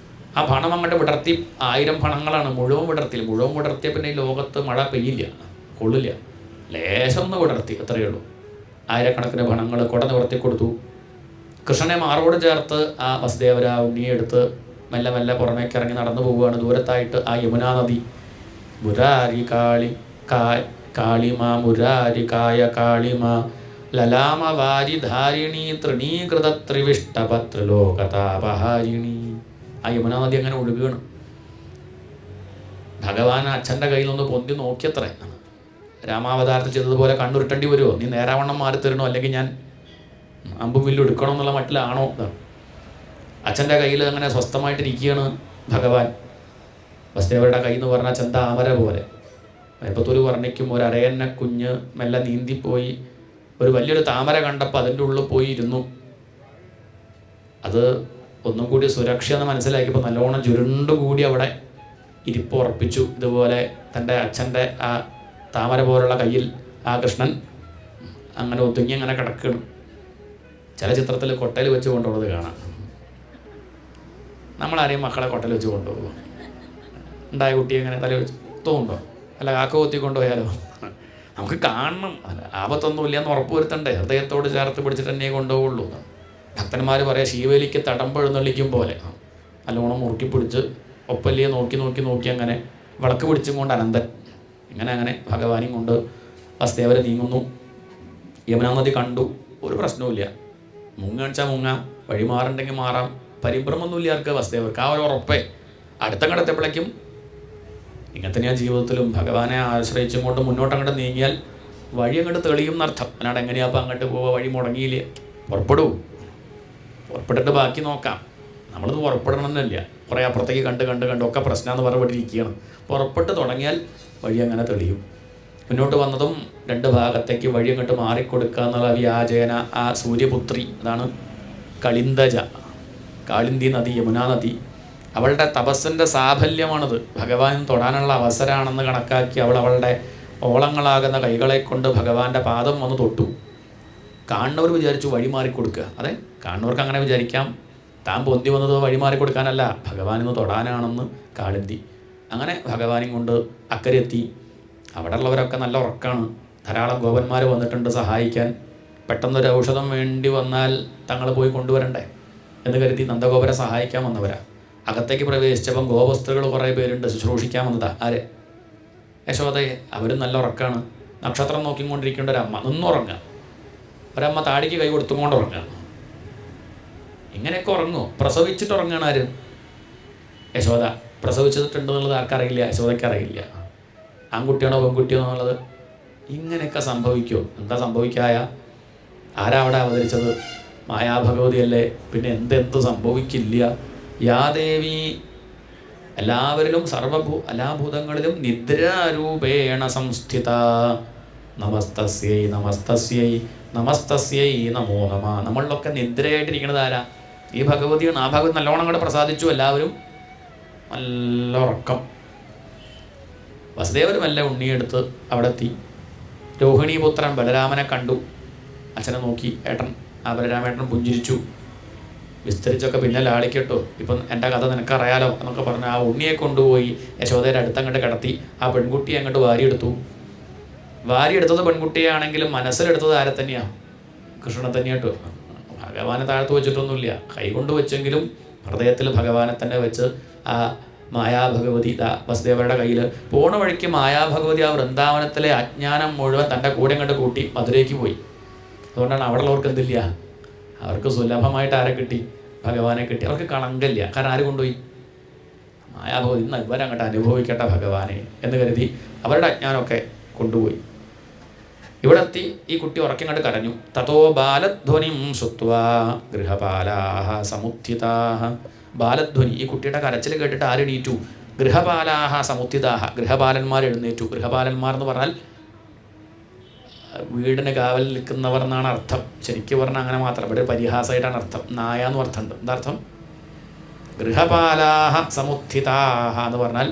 ആ ഭണം അങ്ങോട്ട് വിടർത്തി. 1000 ഭണങ്ങളാണ്, മുഴുവൻ വിടർത്തിയ പിന്നെ ഈ ലോകത്ത് മഴ പെയ്യില്ല, കൊള്ളില്ല. ലേശം ഒന്ന് വിടർത്തി, അത്രയേ ഉള്ളൂ. 1000കണക്കിന് ഭണങ്ങൾ കുട നിവർത്തി കൊടുത്തു. കൃഷ്ണനെ മാറോട് ചേർത്ത് ആ വസുദേവര ഉണ്ണിയെ എടുത്ത് മെല്ലെ മെല്ലെ പുറമേക്ക് ഇറങ്ങി നടന്നു പോവുകയാണ്. ദൂരത്തായിട്ട് ആ യമുനാ നദി. മുരാരി കാളിമ മുരാരി കായ കാളിമ ലലാമ വാരിധാരിണി തൃണീകൃത ത്രിവിഷ്ടപത്രിലോകതാപഹാരിണി. ആ യമുനാ നദി അങ്ങനെ ഒഴുകുകയാണ്. ഭഗവാൻ അച്ഛൻ്റെ കയ്യിൽ നിന്ന് പൊന്തി നോക്കിയത്ര. രാമാവതാരത്തിൽ ചെയ്തതുപോലെ കണ്ണുരുട്ടേണ്ടി വരുമോ, നീ നേരാവണ്ണം മാറി തരണോ, അല്ലെങ്കിൽ ഞാൻ അമ്പും വില്ലും എടുക്കണം എന്നുള്ള മട്ടിലാണോ? അച്ഛൻ്റെ കയ്യിൽ അങ്ങനെ സ്വസ്ഥമായിട്ടിരിക്കുകയാണ് ഭഗവാൻ. വസുദേവരുടെ കൈ എന്ന് പറഞ്ഞാൽ ചെന്താമര പോലെ. മേപ്പത്തൂര് വർണ്ണിക്കും ഒരു അരയന്ന കുഞ്ഞ് മെല്ലെ നീന്തിപ്പോയി ഒരു വലിയൊരു താമര കണ്ടപ്പോൾ അതിൻ്റെ ഉള്ളിൽ പോയി ഇരുന്നു. അത് ഒന്നും കൂടി സുരക്ഷ എന്ന് മനസ്സിലാക്കിയപ്പോൾ നല്ലോണം ചുരുണ്ടുകൂടി അവിടെ ഇരിപ്പ് ഉറപ്പിച്ചു. ഇതുപോലെ തൻ്റെ അച്ഛൻ്റെ ആ താമര പോലുള്ള കയ്യിൽ ആ കൃഷ്ണൻ അങ്ങനെ ഒതുങ്ങി അങ്ങനെ കിടക്കണം. ചില ചിത്രത്തിൽ കൊട്ടയിൽ വെച്ച് കൊണ്ടുപോകുന്നത് കാണാം. നമ്മളാരെയും മക്കളെ കൊട്ടയിൽ വെച്ച് കൊണ്ടുപോകും. ഉണ്ടായ കുട്ടിയെ എങ്ങനെ തല വെച്ച് തോന്നുണ്ടോ? അല്ല കാക്ക കൊത്തി കൊണ്ടുപോയാലോ? നമുക്ക് കാണണം. ആപത്തൊന്നുമില്ല എന്ന് ഉറപ്പ് വരുത്തണ്ടേ? ഹൃദയത്തോട് ചേർത്ത് പിടിച്ചിട്ട് തന്നെ കൊണ്ടുപോകുള്ളൂ. ഭക്തന്മാർ പറയാം ശീവേലിക്ക് തടമ്പെഴുന്നള്ളിക്കും പോലെ നല്ലോണം മുറുക്കി പിടിച്ച് ഒപ്പല്ലിയെ നോക്കി നോക്കി നോക്കി അങ്ങനെ വിളക്ക് പിടിച്ചും കൊണ്ട് അനന്തൻ അങ്ങനെ ഭഗവാനെയും കൊണ്ട് വസുദേവർ നീങ്ങുന്നു. യമുനാ നദി കണ്ടു. ഒരു പ്രശ്നവുമില്ല. മുങ്ങാണിച്ചാൽ മുങ്ങാം, വഴി മാറുണ്ടെങ്കിൽ മാറാം. പരിഭ്രമൊന്നുമില്ല ആർക്ക്? വസുദേവർക്ക് ആ ഒരു ഉറപ്പേ. അടുത്ത കടത്തപ്പോഴേക്കും ഇങ്ങനെ തന്നെയാണ് ജീവിതത്തിലും. ഭഗവാനെ ആശ്രയിച്ചും കൊണ്ട് മുന്നോട്ടങ്ങോട്ട് നീങ്ങിയാൽ വഴി അങ്ങോട്ട് തെളിയും എന്നർത്ഥം. അല്ലാണ്ട് എങ്ങനെയാപ്പോൾ അങ്ങോട്ട് പോവുക? വഴി മുടങ്ങിയില്ലേ? പുറപ്പെടൂ. പുറപ്പെട്ടിട്ട് ബാക്കി നോക്കാം. നമ്മളിത് പുറപ്പെടണമെന്നില്ല. കുറേ അപ്പുറത്തേക്ക് കണ്ട് ഒക്കെ പ്രശ്നമെന്ന് പറഞ്ഞിരിക്കുകയാണ്. പുറപ്പെട്ട് തുടങ്ങിയാൽ വഴി അങ്ങനെ തെളിയും. മുന്നോട്ട് വന്നതും രണ്ട് ഭാഗത്തേക്ക് വഴി അങ്ങോട്ട് മാറിക്കൊടുക്കുക എന്നുള്ള വ്യാജേന ആ സൂര്യപുത്രി, അതാണ് കളിന്തജ, കാളിന്തി നദി, യമുനാ നദി. അവളുടെ തപസ്സിൻ്റെ സാഫല്യമാണത്. ഭഗവാൻ തൊടാനുള്ള അവസരമാണെന്ന് കണക്കാക്കി അവളുടെ ഓളങ്ങളാകുന്ന കൈകളെ കൊണ്ട് ഭഗവാന്റെ പാദം വന്ന് തൊട്ടു. കാണുന്നവർ വിചാരിച്ചു വഴി മാറിക്കൊടുക്കുക. അതെ, കാണുന്നവർക്ക് അങ്ങനെ വിചാരിക്കാം. താൻ പൊന്തി വന്നത് വഴി മാറിക്കൊടുക്കാനല്ല, ഭഗവാനിന്ന് തൊടാനാണെന്ന് കാളിന്തി. അങ്ങനെ ഭഗവാനും കൊണ്ട് അക്കരെ എത്തി. അവിടെ ഉള്ളവരൊക്കെ നല്ല ഉറക്കമാണ്. ധാരാളം ഗോപന്മാർ വന്നിട്ടുണ്ട് സഹായിക്കാൻ. പെട്ടെന്നൊരു ഔഷധം വേണ്ടി വന്നാൽ തങ്ങൾ പോയി കൊണ്ടുവരണ്ടേ എന്ന് കരുതി നന്ദഗോപരെ സഹായിക്കാൻ വന്നവരാ. അകത്തേക്ക് പ്രവേശിച്ചപ്പം ഗോപസ്ത്രീകൾ കുറേ പേരുണ്ട് ശുശ്രൂഷിക്കാൻ വന്നതാ. ആരെ? യശോദയെ. അവരും നല്ല ഉറക്കമാണ്. നക്ഷത്രം നോക്കിക്കൊണ്ടിരിക്കേണ്ട ഒരമ്മ നിന്നുറങ്ങുക. ഒരമ്മ താടിക്ക് കൈ കൊടുത്തുകൊണ്ട് ഉറങ്ങുക. ഇങ്ങനെയൊക്കെ ഉറങ്ങുമോ? പ്രസവിച്ചിട്ട് ഉറങ്ങുകയാണ് ആര്? യശോദ. പ്രസവിച്ചിട്ടുണ്ടെന്നുള്ളത് ആർക്കറിയില്ല? യശോദയ്ക്ക് അറിയില്ല. ആൺകുട്ടിയാണോ പെൺകുട്ടിയാണോ എന്നുള്ളത്. ഇങ്ങനെയൊക്കെ സംഭവിക്കുമോ? എന്താ സംഭവിക്കായ? ആരാ അവിടെ അവതരിച്ചത്? മായാഭഗവതിയല്ലേ. പിന്നെ എന്തെന്ത് സംഭവിക്കില്ല? യാദേവി എല്ലാവരിലും എല്ലാ ഭൂതങ്ങളിലും നിദ്രാരൂപേണ സംസ്ഥിത. നമസ്തസ്യൈ നമസ്തസ്യൈ നമസ്തസ്യൈ നമോ നമ. നമ്മളിലൊക്കെ നിദ്രയായിട്ടിരിക്കുന്നത് ആരാ? ഈ ഭഗവതിയാണ്. ആ ഭഗവതി നല്ലോണം കൂടെ പ്രസാദിച്ചു. എല്ലാവരും നല്ല ഉറക്കം. വസുദേവരും എല്ലാം ഉണ്ണിയെടുത്ത് അവിടെ എത്തി. രോഹിണീപുത്രൻ ബലരാമനെ കണ്ടു. അച്ഛനെ നോക്കി. ഏട്ടൻ ആ ബലരാമേട്ടൻ പുഞ്ചിരിച്ചു. വിസ്തരിച്ചൊക്കെ പിന്നെ ലാളിക്കട്ടോ, ഇപ്പം എൻ്റെ കഥ നിനക്കറിയാലോ എന്നൊക്കെ പറഞ്ഞ് ആ ഉണ്ണിയെ കൊണ്ടുപോയി യശോദയുടെ അടുത്തങ്ങോട്ട് കിടത്തി. ആ പെൺകുട്ടിയെ അങ്ങോട്ട് വാരിയെടുത്തു. വാരിയെടുത്തത് പെൺകുട്ടിയാണെങ്കിലും മനസ്സിലെടുത്തത് ആരെ തന്നെയാണ്? കൃഷ്ണനെ തന്നെയാട്ടോ. ഭഗവാനെ താഴ്ത്തു വെച്ചിട്ടൊന്നുമില്ല. കൈകൊണ്ട് വെച്ചെങ്കിലും ഹൃദയത്തിൽ ഭഗവാനെ തന്നെ വെച്ച് ആ മായാഭഗവതി വസുദേവരുടെ കയ്യിൽ പോണ വഴിക്ക് മായാഭഗവതി ആ വൃന്ദാവനത്തിലെ അജ്ഞാനം മുഴുവൻ തൻ്റെ കൂടെ അങ്ങോട്ട് കൂട്ടി മധുരയ്ക്ക് പോയി. അതുകൊണ്ടാണ് അവിടെ ഉള്ളവർക്ക് എന്തില്ല, അവർക്ക് സുലഭമായിട്ട് ആരെ കിട്ടി? ഭഗവാനെ കിട്ടി. അവർക്ക് കളങ്കല്ല. കാരണം ആര് കൊണ്ടുപോയി? മായാഭഗവതി. ഇന്ന് ഇവരങ്ങോട്ട് അനുഭവിക്കട്ടെ ഭഗവാനെ എന്ന് കരുതി അവരുടെ അജ്ഞാനമൊക്കെ കൊണ്ടുപോയി. ഇവിടെ എത്തി ഈ കുട്ടി ഉറക്കിങ്ങോട്ട് കരഞ്ഞു. തതോ ബാലധ്വനിം ശ്രുത്വാ ഗൃഹപാലാഹ സമുത്ഥിതാഹ. ബാലധ്വനി, ഈ കുട്ടിയുടെ കരച്ചിൽ കേട്ടിട്ട് ആരെണീറ്റു? ഗൃഹപാലാഹ സമുത്ഥിതാഹ. ഗൃഹപാലന്മാർ എഴുന്നേറ്റു. ഗൃഹപാലന്മാർ എന്ന് പറഞ്ഞാൽ വീടിന് കാവൽ നിൽക്കുന്നവർ എന്നാണ് അർത്ഥം. ശരിക്കും പറഞ്ഞാൽ അങ്ങനെ മാത്രം. ഇവിടെ പരിഹാസമായിട്ടാണ് അർത്ഥം. നായ എന്ന് അർത്ഥമുണ്ട്. എന്താർത്ഥം? ഗൃഹപാലാഹ സമുത്ഥിതാഹ എന്ന് പറഞ്ഞാൽ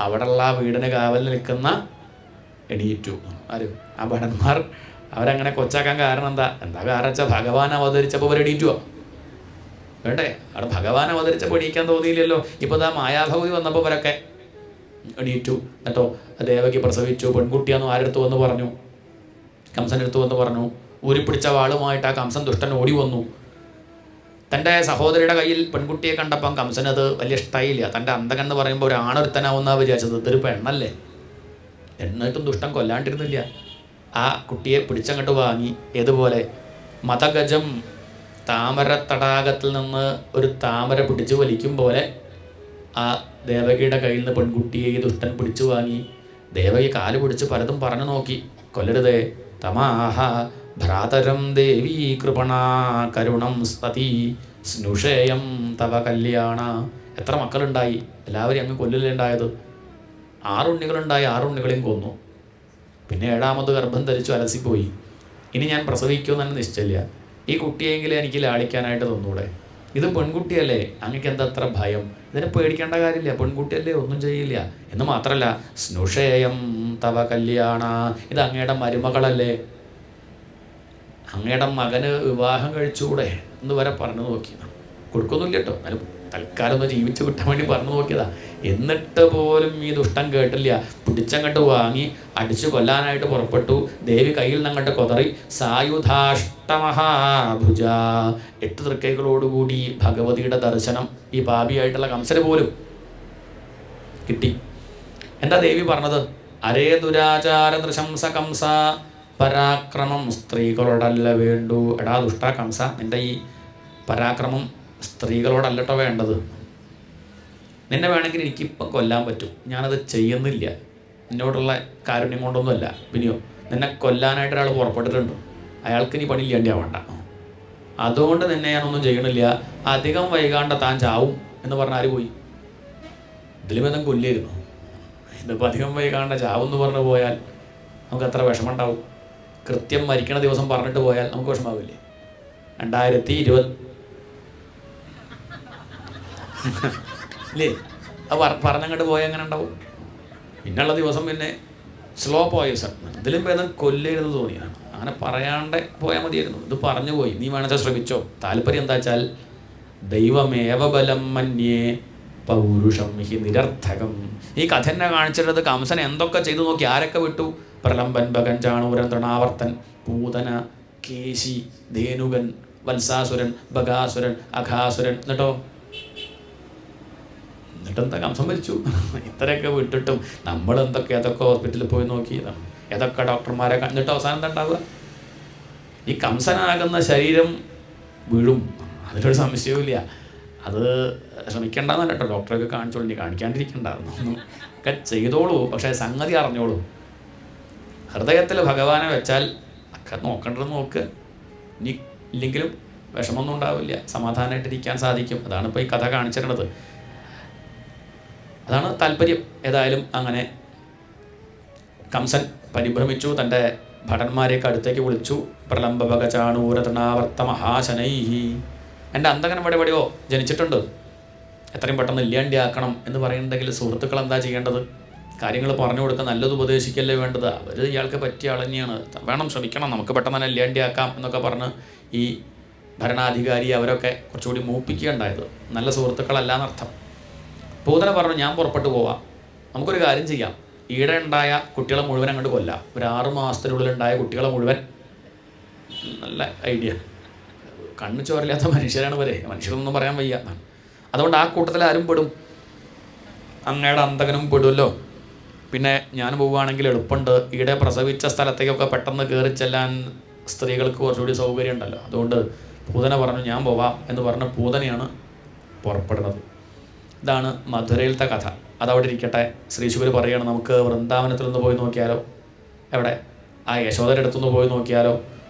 അവിടെയുള്ള വീടിന് കാവൽ നിൽക്കുന്ന എണീറ്റു. ആരും ആ ഭടന്മാർ അവരങ്ങനെ കൊച്ചാക്കാൻ കാരണം എന്താ കാരണം വെച്ചാൽ ഭഗവാൻ അവതരിച്ചപ്പോൾ അവർ എണീറ്റുവോ? വേണ്ടേ? അവിടെ ഭഗവാൻ അവതരിച്ചപ്പോൾ എണീക്കാൻ തോന്നിയില്ലല്ലോ. ഇപ്പോൾ ആ മായാഭഗവതി വന്നപ്പോൾ അവരൊക്കെ എണീറ്റു. എന്നിട്ടോ ദേവകി പ്രസവിച്ചു. പെൺകുട്ടിയാന്ന് ആരെടുത്തു വന്ന് പറഞ്ഞു? കംസനെടുത്തു വന്ന് പറഞ്ഞു. ഊരിപ്പിടിച്ച വാളുമായിട്ട് ആ കംസൻ ദുഷ്ടൻ ഓടി വന്നു. തൻ്റെ സഹോദരിയുടെ കയ്യിൽ പെൺകുട്ടിയെ കണ്ടപ്പം കംസനത് വലിയ ഇഷ്ടമായില്ല. തൻ്റെ അന്തകൻ എന്ന് പറയുമ്പോൾ ഒരു ആണൊരുത്തനാവുന്നാണ് വിചാരിച്ചത്. ഇതൊരു പെണ്ണല്ലേ. എന്നിട്ടും ദുഷ്ടൻ കൊല്ലാണ്ടിരുന്നില്ല. ആ കുട്ടിയെ പിടിച്ചങ്ങോട്ട് വാങ്ങി. ഏതുപോലെ? മതഗജം താമര തടാകത്തിൽ നിന്ന് ഒരു താമര പിടിച്ചു വലിക്കും പോലെ ആ ദേവകിയുടെ കയ്യിൽ നിന്ന് പെൺകുട്ടിയെ ഈ ദുഷ്ടൻ പിടിച്ചു വാങ്ങി. ദേവകി കാല് പിടിച്ച് പലതും പറഞ്ഞു നോക്കി. കൊല്ലരുതേ. തമാഹ ഭ്രാതരം ദേവീ കൃപണാ കരുണം സതി സ്നുഷേയം തവ കല്യാണ എത്ര മക്കളുണ്ടായി? എല്ലാവരും അങ്ങ് കൊല്ലിലുണ്ടായത്. 6 ഉണ്ണികളുണ്ടായി, 6 ഉണ്ണികളെയും കൊന്നു. പിന്നെ 7ാമത് ഗർഭം ധരിച്ചു അലസിപ്പോയി. ഇനി ഞാൻ പ്രസവിക്കുമെന്ന് തന്നെ നിശ്ചയില്ല. ഈ കുട്ടിയെങ്കിലും എനിക്ക് ലാളിക്കാനായിട്ട് തന്നൂടെ? ഇത് പെൺകുട്ടിയല്ലേ, അങ്ങക്ക് എന്താ അത്ര ഭയം? ഇതിനെ പേടിക്കേണ്ട കാര്യമില്ല, പെൺകുട്ടിയല്ലേ, ഒന്നും ചെയ്യില്ല. എന്ന് മാത്രമല്ല, സ്നുഷേയം തവ കല്യാണ, ഇത് അങ്ങയുടെ മരുമകളല്ലേ, അങ്ങയുടെ മകന് വിവാഹം കഴിച്ചുകൂടെ എന്ന് വരെ പറഞ്ഞു നോക്കിയതാണ്. കൊടുക്കൊന്നുമില്ല കേട്ടോ, എന്നാലും തൽക്കാലം ഒന്ന് ജീവിച്ചു കിട്ടാൻ വേണ്ടി പറഞ്ഞു നോക്കിയതാ. എന്നിട്ട് പോലും ഈ ദുഷ്ടം കേട്ടില്ല. പിടിച്ചങ്ങോട്ട് വാങ്ങി അടിച്ചു കൊല്ലാനായിട്ട് പുറപ്പെട്ടു. ദേവി കയ്യിൽ നിന്നങ്ങോട്ട് കൊതറി. സായുധാഷ്ടമഹാഭുജ, 8 തൃക്കൈകളോടുകൂടി ഭഗവതിയുടെ ദർശനം ഈ പാപിയായിട്ടുള്ള കംസന് പോലും കിട്ടി. എന്താ ദേവി പറഞ്ഞത്? അരേ ദുരാചാര നൃശംസ കംസ, പരാക്രമം സ്ത്രീകളോടല്ല വേണ്ടു. എടാ ദുഷ്ട കംസ, നിൻ്റെ ഈ പരാക്രമം സ്ത്രീകളോടല്ലട്ടോ വേണ്ടത്. നിന്നെ വേണമെങ്കിൽ എനിക്കിപ്പം കൊല്ലാൻ പറ്റും, ഞാനത് ചെയ്യുന്നില്ല. എന്നോടുള്ള കാരുണ്യം കൊണ്ടൊന്നുമല്ല. പിന്നെയോ, നിന്നെ കൊല്ലാനായിട്ട് ഒരാൾ പുറപ്പെട്ടിട്ടുണ്ട്, അയാൾക്ക് ഇനി പണിയില്ലാണ്ടാവണ്ട. അതുകൊണ്ട് നിന്നെ ഞാനൊന്നും ചെയ്യണില്ല. അധികം വൈകാണ്ട താൻ ചാവും എന്ന് പറഞ്ഞാൽ ആര് പോയി? ഇതിലും ബന്ധം കൊല്ലായിരുന്നു. ഇതിപ്പോൾ അധികം വൈകാണ്ട ചാവും എന്ന് പറഞ്ഞു പോയാൽ നമുക്ക് എത്ര വിഷമം ഉണ്ടാവും. കൃത്യം മരിക്കണ ദിവസം പറഞ്ഞിട്ട് പോയാൽ നമുക്ക് വിഷമാവില്ലേ? 2020 ഇല്ലേ? അത് പറഞ്ഞങ്ങോട്ട് പോയാൽ എങ്ങനെ ഉണ്ടാവും? പിന്നുള്ള ദിവസം പിന്നെ സ്ലോ പോയസൺ, ഇതിലും ഭേദം കൊല്ലരുത് തോന്നിയതാണ്. അങ്ങനെ പറയാണ്ട് പോയാൽ മതിയായിരുന്നു. ഇത് പറഞ്ഞു പോയി, നീ വേണമെച്ചാൽ ശ്രമിച്ചോ. താല്പര്യം എന്താ വെച്ചാൽ, ദൈവമേവ ബലം മന്യേ പൗരുഷം ഹി നിരർത്ഥകം. ഈ കഥ എന്നെ കാണിച്ചിട്ടത് കംസൻ എന്തൊക്കെ ചെയ്തു നോക്കി. ആരൊക്കെ വിട്ടു? പ്രലംബൻ, ഭഗൻ, ചാണൂരൻ, തൃണാവർത്തൻ, പൂതന, കേശി, ധേനുകൻ, വത്സാസുരൻ, ബകാസുരൻ, അഘാസുരൻ. എന്നിട്ടെന്താ കംസൻ മരിച്ചു. ഇത്രയൊക്കെ വിട്ടിട്ടും നമ്മൾ ഏതൊക്കെ ഹോസ്പിറ്റലിൽ പോയി നോക്കിയതാണ്, ഏതൊക്കെ ഡോക്ടർമാരെ കണ്ടിട്ട് അവസാനം എന്താ ഉണ്ടാവുക? ഈ കംസനാകുന്ന ശരീരം വീഴും, അതിലൊരു സംശയവുമില്ല. അത് ശ്രമിക്കേണ്ടെന്നല്ല കേട്ടോ, ഡോക്ടറൊക്കെ കാണിച്ചോളൂ, കാണിക്കാണ്ടിരിക്കേണ്ടതെന്നൊന്നും ഒക്കെ ചെയ്തോളൂ. പക്ഷേ സംഗതി അറിഞ്ഞോളൂ. ഹൃദയത്തിൽ ഭഗവാനെ വെച്ചാൽ ഒക്കെ നോക്കേണ്ടത് നോക്ക്. ഇനി ഇല്ലെങ്കിലും വിഷമമൊന്നും ഉണ്ടാവില്ല, സമാധാനമായിട്ടിരിക്കാൻ സാധിക്കും. അതാണ് ഇപ്പോൾ ഈ കഥ കാണിച്ചിരുന്നത്. അതാണ് താല്പര്യം. ഏതായാലും അങ്ങനെ കംസൻ പരിഭ്രമിച്ചു. തൻ്റെ ഭടന്മാരെയൊക്കെ അടുത്തേക്ക് വിളിച്ചു. പ്രലംബക ചാണൂര തൃണാവർത്ത മഹാശനൈഹി, എൻ്റെ അന്തകൻ എവിടെയോ ജനിച്ചിട്ടുണ്ട്, എത്രയും പെട്ടെന്ന് ഇല്ലാണ്ടിയാക്കണം എന്ന് പറയുന്നുണ്ടെങ്കിൽ സുഹൃത്തുക്കൾ എന്താ ചെയ്യേണ്ടത്? കാര്യങ്ങൾ പറഞ്ഞു കൊടുക്കുക, നല്ലത് ഉപദേശിക്കല്ലേ വേണ്ടത്. അവർ ഇയാൾക്ക് പറ്റിയ ആൾ തന്നെയാണ്, വേണം ശ്രമിക്കണം, നമുക്ക് പെട്ടെന്ന് തന്നെ ഇല്ലാണ്ടിയാക്കാം എന്നൊക്കെ പറഞ്ഞ് ഈ ഭരണാധികാരി അവരൊക്കെ കുറച്ചുകൂടി മൂപ്പിക്കുകയുണ്ടായത്. നല്ല സുഹൃത്തുക്കളല്ല എന്നർത്ഥം. പൂതന പറഞ്ഞു, ഞാൻ പുറപ്പെട്ടു പോവാം, നമുക്കൊരു കാര്യം ചെയ്യാം. ഈടെ ഉണ്ടായ കുട്ടികളെ മുഴുവൻ അങ്ങോട്ട് കൊല്ലാം. ഒരു 6 മാസത്തിനുള്ളിലുണ്ടായ കുട്ടികളെ മുഴുവൻ. നല്ല ഐഡിയ. കണ്ണു ചോരില്ലാത്ത മനുഷ്യരാണ് വരെ, മനുഷ്യരൊന്നും പറയാൻ വയ്യ. അതുകൊണ്ട് ആ കൂട്ടത്തിൽ ആരും പെടും? അങ്ങയുടെ അന്തകനും പെടുമല്ലോ. പിന്നെ ഞാൻ പോവുകയാണെങ്കിൽ എളുപ്പമുണ്ട്, ഈടെ പ്രസവിച്ച സ്ഥലത്തേക്കൊക്കെ പെട്ടെന്ന് കയറി ചെല്ലാൻ സ്ത്രീകൾക്ക് കുറച്ചുകൂടി സൗകര്യം ഉണ്ടല്ലോ. അതുകൊണ്ട് പൂതന പറഞ്ഞു, ഞാൻ പോവാം എന്ന് പറഞ്ഞ് പൂതനയാണ് പുറപ്പെടുന്നത്. ഇതാണ് മധുരയിലത്തെ കഥ. അതവിടെ ഇരിക്കട്ടെ. ശ്രീശുഗർ പറയുകയാണ്, നമുക്ക് വൃന്ദാവനത്തിൽ നിന്ന് പോയി നോക്കിയാലോ? എവിടെ? ആ യശോദയുടെ അടുത്തുനിന്ന് പോയി നോക്കിയാലോ?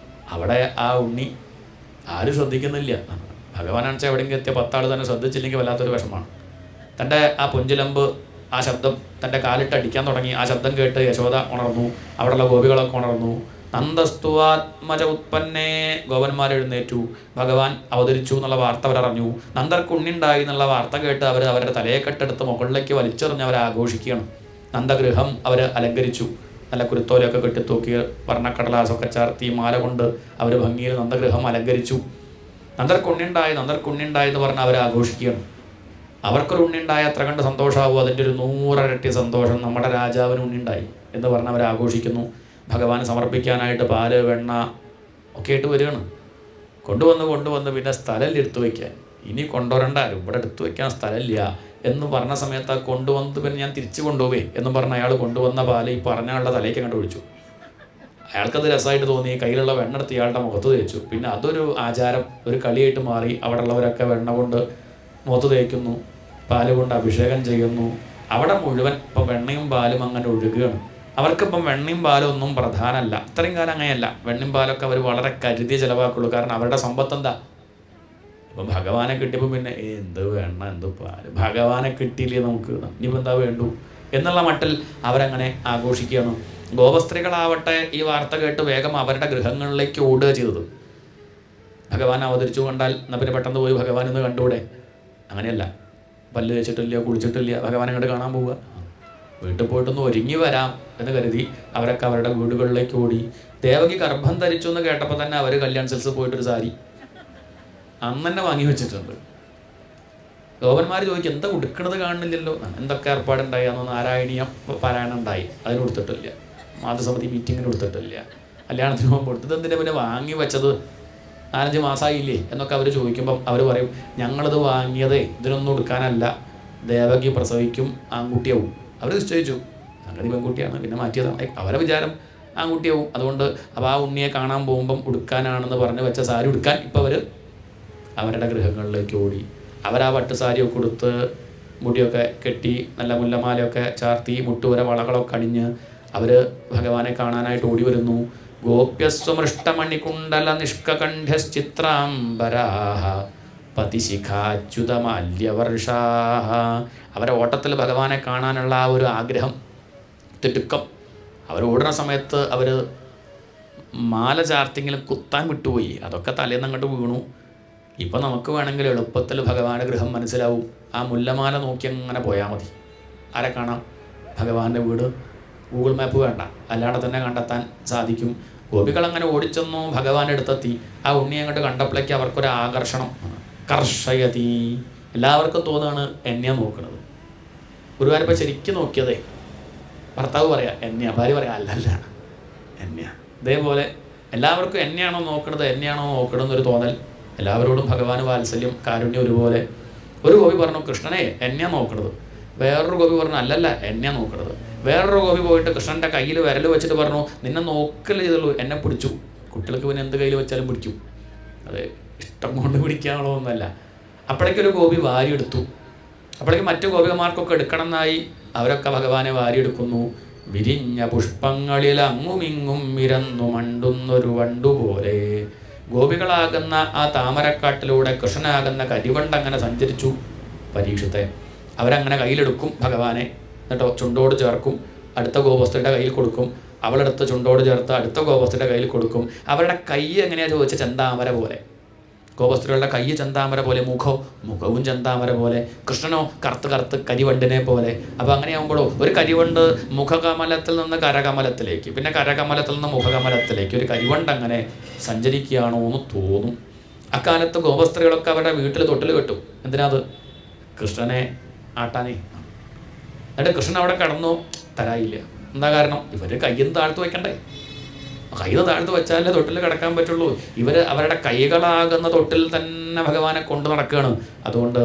അവിടെ ആ ഉണ്ണി ആരും ശ്രദ്ധിക്കുന്നില്ല. ഭഗവാനാണെന്ന് വെച്ചാൽ എവിടെയെങ്കിലും എത്തിയ 10 ആൾ തന്നെ ശ്രദ്ധിച്ചില്ലെങ്കിൽ വല്ലാത്തൊരു വിഷമമാണ്. തൻ്റെ ആ പൊഞ്ചിലമ്പ്, ആ ശബ്ദം തൻ്റെ കാലിട്ട് അടിക്കാൻ തുടങ്ങി. ആ ശബ്ദം കേട്ട് യശോദ ഉണർന്നു, അവിടെയുള്ള ഗോപികളൊക്കെ ഉണർന്നു. നന്ദസ്തുവാത്മജ ഉത്പന്നേ, ഗോപന്മാർ എഴുന്നേറ്റു. ഭഗവാൻ അവതരിച്ചു എന്നുള്ള വാർത്ത അവരറിഞ്ഞു. നന്ദർക്ക് ഉണ്ണിണ്ടായി എന്നുള്ള വാർത്ത കേട്ട് അവർ അവരുടെ തലയെ കെട്ടെടുത്ത് മുകളിലേക്ക് വലിച്ചെറിഞ്ഞ് അവർ ആഘോഷിക്കുകയാണ്. നന്ദഗൃഹം അവർ അലങ്കരിച്ചു. നല്ല കുരുത്തോലൊക്കെ കെട്ടിത്തൂക്കി വർണ്ണക്കടലാസൊക്കെ ചാർത്തി മാല കൊണ്ട് അവർ ഭംഗിയിൽ നന്ദഗൃഹം അലങ്കരിച്ചു. നന്ദർക്കുണ്ണിണ്ടായി എന്ന് പറഞ്ഞ് അവർ ആഘോഷിക്കുകയാണ്. അവർക്കൊരു ഉണ്ണിണ്ടായ അത്ര കണ്ട് സന്തോഷമാവും, അതിൻ്റെ ഒരു 100 ഇരട്ടി സന്തോഷം നമ്മുടെ രാജാവിന് ഉണ്ണിണ്ടായി എന്ന് പറഞ്ഞ് അവർ ആഘോഷിക്കുന്നു. ഭഗവാന് സമർപ്പിക്കാനായിട്ട് പാല്, വെണ്ണ ഒക്കെ ആയിട്ട് വരികയാണ്. കൊണ്ടുവന്ന് പിന്നെ സ്ഥലമില്ല എടുത്തു വയ്ക്കാൻ. ഇനി കൊണ്ടുവരണ്ട, ഇവിടെ എടുത്തു വയ്ക്കാൻ സ്ഥലമില്ല എന്ന് പറഞ്ഞ സമയത്ത് ആ കൊണ്ടുവന്നത് പിന്നെ ഞാൻ തിരിച്ചു കൊണ്ടുപോവേ എന്ന് പറഞ്ഞ് അയാൾ കൊണ്ടുവന്ന പാല് ഈ പറഞ്ഞ ആളുടെ തലയ്ക്ക് അങ്ങോട്ട് ഒഴിച്ചു. അയാൾക്കത് രസമായിട്ട് തോന്നി. കയ്യിലുള്ള വെണ്ണ എടുത്ത് ഇയാളുടെ മുഖത്ത് തേച്ചു. പിന്നെ അതൊരു ആചാരം, ഒരു കളിയായിട്ട് മാറി. അവിടെ ഉള്ളവരൊക്കെ വെണ്ണ കൊണ്ട് മുഖത്ത് തേക്കുന്നു, പാല് കൊണ്ട് അഭിഷേകം ചെയ്യുന്നു. അവിടെ മുഴുവൻ ഇപ്പം വെണ്ണയും പാലും അങ്ങനെ ഒഴുകുകയാണ്. അവർക്കിപ്പം വെണ്ണയും പാലും ഒന്നും പ്രധാനമല്ല. ഇത്രയും കാലം അങ്ങനെയല്ല. വെണ്ണയും പാലൊക്കെ അവർ വളരെ കരുതിയ ചിലവാക്കുള്ളൂ. കാരണം അവരുടെ സമ്പത്ത് എന്താ? അപ്പം ഭഗവാനെ കിട്ടിയപ്പോൾ പിന്നെ എന്ത് വേണം, എന്ത് പാല്, ഭഗവാനെ കിട്ടിയില്ലേ നമുക്ക്, ഇനിയിപ്പോൾ എന്താ വേണ്ടു എന്നുള്ള മട്ടിൽ അവരങ്ങനെ ആഘോഷിക്കുകയാണ്. ഗോപസ്ത്രീകളാവട്ടെ ഈ വാർത്ത കേട്ട് വേഗം അവരുടെ ഗൃഹങ്ങളിലേക്ക് ഓടുക ചെയ്തത്. ഭഗവാൻ അവതരിച്ചു കണ്ടാൽ എന്നാൽ പിന്നെ പെട്ടെന്ന് പോയി ഭഗവാൻ ഇന്ന് കണ്ടുകൂടെ? അങ്ങനെയല്ല. പല്ല് തേച്ചിട്ടില്ല, കുളിച്ചിട്ടില്ല, ഭഗവാൻ അങ്ങോട്ട് കാണാൻ പോവുക. വീട്ടിൽ പോയിട്ടൊന്ന് ഒരുങ്ങി വരാം എന്ന് കരുതി അവരൊക്കെ അവരുടെ വീടുകളിലേക്ക് ഓടി. ദേവകി ഗർഭം ധരിച്ചു എന്ന് കേട്ടപ്പോൾ തന്നെ അവർ കല്യാൺ സിൽക്സിൽ പോയിട്ടൊരു സാരി അന്ന് തന്നെ വാങ്ങി വെച്ചിട്ടുണ്ട്. ഗോപന്മാർ ചോദിക്കും എന്താ ഉടുക്കണത് കാണുന്നില്ലല്ലോ, എന്തൊക്കെ ഏർപ്പാടുണ്ടായി, അന്ന് നാരായണീയം പാരായണം ഉണ്ടായി, അതിന് കൊടുത്തിട്ടില്ല, മാതൃസമിതി മീറ്റിങ്ങിന് കൊടുത്തിട്ടില്ല, കല്യാണത്തിന് പോകുമ്പോൾ കൊടുത്തത് എന്തിനാ പിന്നെ വാങ്ങി വെച്ചത്, 4-5 മാസമായില്ലേ എന്നൊക്കെ അവർ ചോദിക്കുമ്പം അവർ പറയും ഞങ്ങളത് വാങ്ങിയതേ ഇതിനൊന്നും കൊടുക്കാനല്ല, ദേവകി പ്രസവിക്കും ആൺകുട്ടിയാവും. അവർ നിശ്ചയിച്ചു സംഗതി പെൺകുട്ടിയാണ്, പിന്നെ മാറ്റിയതാണ്. അവരെ വിചാരം ആൺകുട്ടിയാവും, അതുകൊണ്ട് അപ്പോൾ ആ ഉണ്ണിയെ കാണാൻ പോകുമ്പം ഉടുക്കാനാണെന്ന് പറഞ്ഞ് വെച്ച സാരി ഉടുക്കാൻ ഇപ്പോൾ അവർ അവരുടെ ഗൃഹങ്ങളിലേക്ക് ഓടി. അവരാ പട്ടുസാരിയൊക്കെ കൊടുത്ത് മുടിയൊക്കെ കെട്ടി നല്ല മുല്ലമാലയൊക്കെ ചാർത്തി മുട്ടുവര വളകളൊക്കെ അണിഞ്ഞ് അവർ ഭഗവാനെ കാണാനായിട്ട് ഓടി വരുന്നു. ഗോപ്യസ്വമൃഷ്ടമണികുണ്ടല നിഷ്കകണ്ഠ്യശ്ചിത്രാംബരാഹ പതിശിഖാച്യുതമാല്യവർഷാഹ. അവരെ ഓട്ടത്തിൽ ഭഗവാനെ കാണാനുള്ള ആ ഒരു ആഗ്രഹം, തിടുക്കം, അവർ ഓടുന്ന സമയത്ത് അവർ മാല ചാർത്തിങ്കിലും കുത്താൻ വിട്ടുപോയി, അതൊക്കെ തലേന്ന് അങ്ങോട്ട് വീണു. ഇപ്പം നമുക്ക് വേണമെങ്കിൽ എളുപ്പത്തിൽ ഭഗവാന്റെ ഗൃഹം മനസ്സിലാവും. ആ മുല്ലമാല നോക്കി അങ്ങനെ പോയാൽ മതി. ആരെ കാണാം? ഭഗവാന്റെ വീട്. ഗൂഗിൾ മാപ്പ് വേണ്ട, അല്ലാതെ തന്നെ കണ്ടെത്താൻ സാധിക്കും. ഗോപികളങ്ങനെ ഓടിച്ചെന്നു ഭഗവാന്റെ അടുത്തെത്തി. ആ ഉണ്ണിയെ അങ്ങോട്ട് കണ്ടപ്പോഴേക്ക് അവർക്കൊരു ആകർഷണം, കർഷയതി. എല്ലാവർക്കും തോന്നുകയാണ് എന്നെയാണ് നോക്കുന്നത്. ഗുരുവായൂരപ്പ ശരിക്കും നോക്കിയതേ ഭർത്താവ് പറയാം എന്നെയാ, ഭാര്യ പറയാം അല്ലല്ല എന്നെയാ. ഇതേപോലെ എല്ലാവർക്കും എന്നെയാണോ നോക്കണത്, എന്നെയാണോ നോക്കണമെന്നൊരു തോന്നൽ. എല്ലാവരോടും ഭഗവാന് വാത്സല്യം, കാരുണ്യം ഒരുപോലെ. ഒരു ഗോപി പറഞ്ഞു കൃഷ്ണനെ എന്നെയാണ് നോക്കണത്. വേറൊരു ഗോപി പറഞ്ഞു അല്ലല്ല എന്നെയാണ് നോക്കണത്. വേറൊരു ഗോപി പോയിട്ട് കൃഷ്ണൻ്റെ കയ്യിൽ വിരൽ വെച്ചിട്ട് പറഞ്ഞു നിന്നെ നോക്കല്ലേ ചെയ്തുള്ളൂ, എന്നെ പിടിച്ചു. കുട്ടികൾക്ക് പിന്നെ എന്ത് കയ്യിൽ വെച്ചാലും പിടിക്കും, അത് ഇഷ്ടം കൊണ്ട് പിടിക്കാനുള്ളോ ഒന്നല്ല. അപ്പോഴേക്കൊരു ഗോപി വാരിയെടുത്തു. അപ്പോഴേക്കും മറ്റു ഗോപികമാർക്കൊക്കെ എടുക്കണം എന്നായി. അവരൊക്കെ ഭഗവാനെ വാരിയെടുക്കുന്നു. വിരിഞ്ഞ പുഷ്പങ്ങളിൽ അങ്ങുമിങ്ങും വിരന്നു മണ്ടുന്നൊരു വണ്ടുപോലെ ഗോപികളാകുന്ന ആ താമരക്കാട്ടിലൂടെ കൃഷ്ണനാകുന്ന കരിവണ്ടങ്ങനെ സഞ്ചരിച്ചു. പരീക്ഷത്തെ അവരങ്ങനെ കയ്യിലെടുക്കും ഭഗവാനെ, എന്നിട്ടോ ചുണ്ടോട് ചേർക്കും, അടുത്ത ഗോപസ്ത്രീയുടെ കയ്യിൽ കൊടുക്കും. അവളെടുത്ത് ചുണ്ടോട് ചേർത്ത് അടുത്ത ഗോപസ്ത്രീയുടെ കയ്യിൽ കൊടുക്കും. അവരുടെ കൈ എങ്ങനെയാണെന്ന് ചോദിച്ചാൽ ചെന്താമര പോലെ. ഗോപസ്ത്രീകളുടെ കൈ ചെന്താമര പോലെ, മുഖവും ചെന്താമര പോലെ, കൃഷ്ണനോ കറുത്ത് കരിവണ്ടിനെ പോലെ. അപ്പോൾ അങ്ങനെയാകുമ്പോഴോ ഒരു കരിവണ്ട് മുഖകമലത്തിൽ നിന്ന് കരകമലത്തിലേക്ക്, പിന്നെ കരകമലത്തിൽ നിന്ന് മുഖകമലത്തിലേക്ക് ഒരു കരിവണ്ട് അങ്ങനെ സഞ്ചരിക്കുകയാണോ എന്ന് തോന്നും. അക്കാലത്ത് ഗോപസ്ത്രീകളൊക്കെ അവരുടെ വീട്ടിൽ തൊട്ടിൽ കെട്ടും. എന്തിനാത്? കൃഷ്ണനെ ആട്ടാനേ. എന്നിട്ട് കൃഷ്ണൻ അവിടെ കടന്നു തരായില്ല. എന്താ കാരണം? ഇവർ കയ്യിൽ താഴ്ത്തു വയ്ക്കണ്ടേ. കയ്യിൽ താഴ്ത്തു വെച്ചാലേ തൊട്ടിൽ കിടക്കാൻ പറ്റുള്ളൂ. ഇവർ അവരുടെ കൈകളാകുന്ന തൊട്ടിൽ തന്നെ ഭഗവാനെ കൊണ്ട് നടക്കുകയാണ്. അതുകൊണ്ട്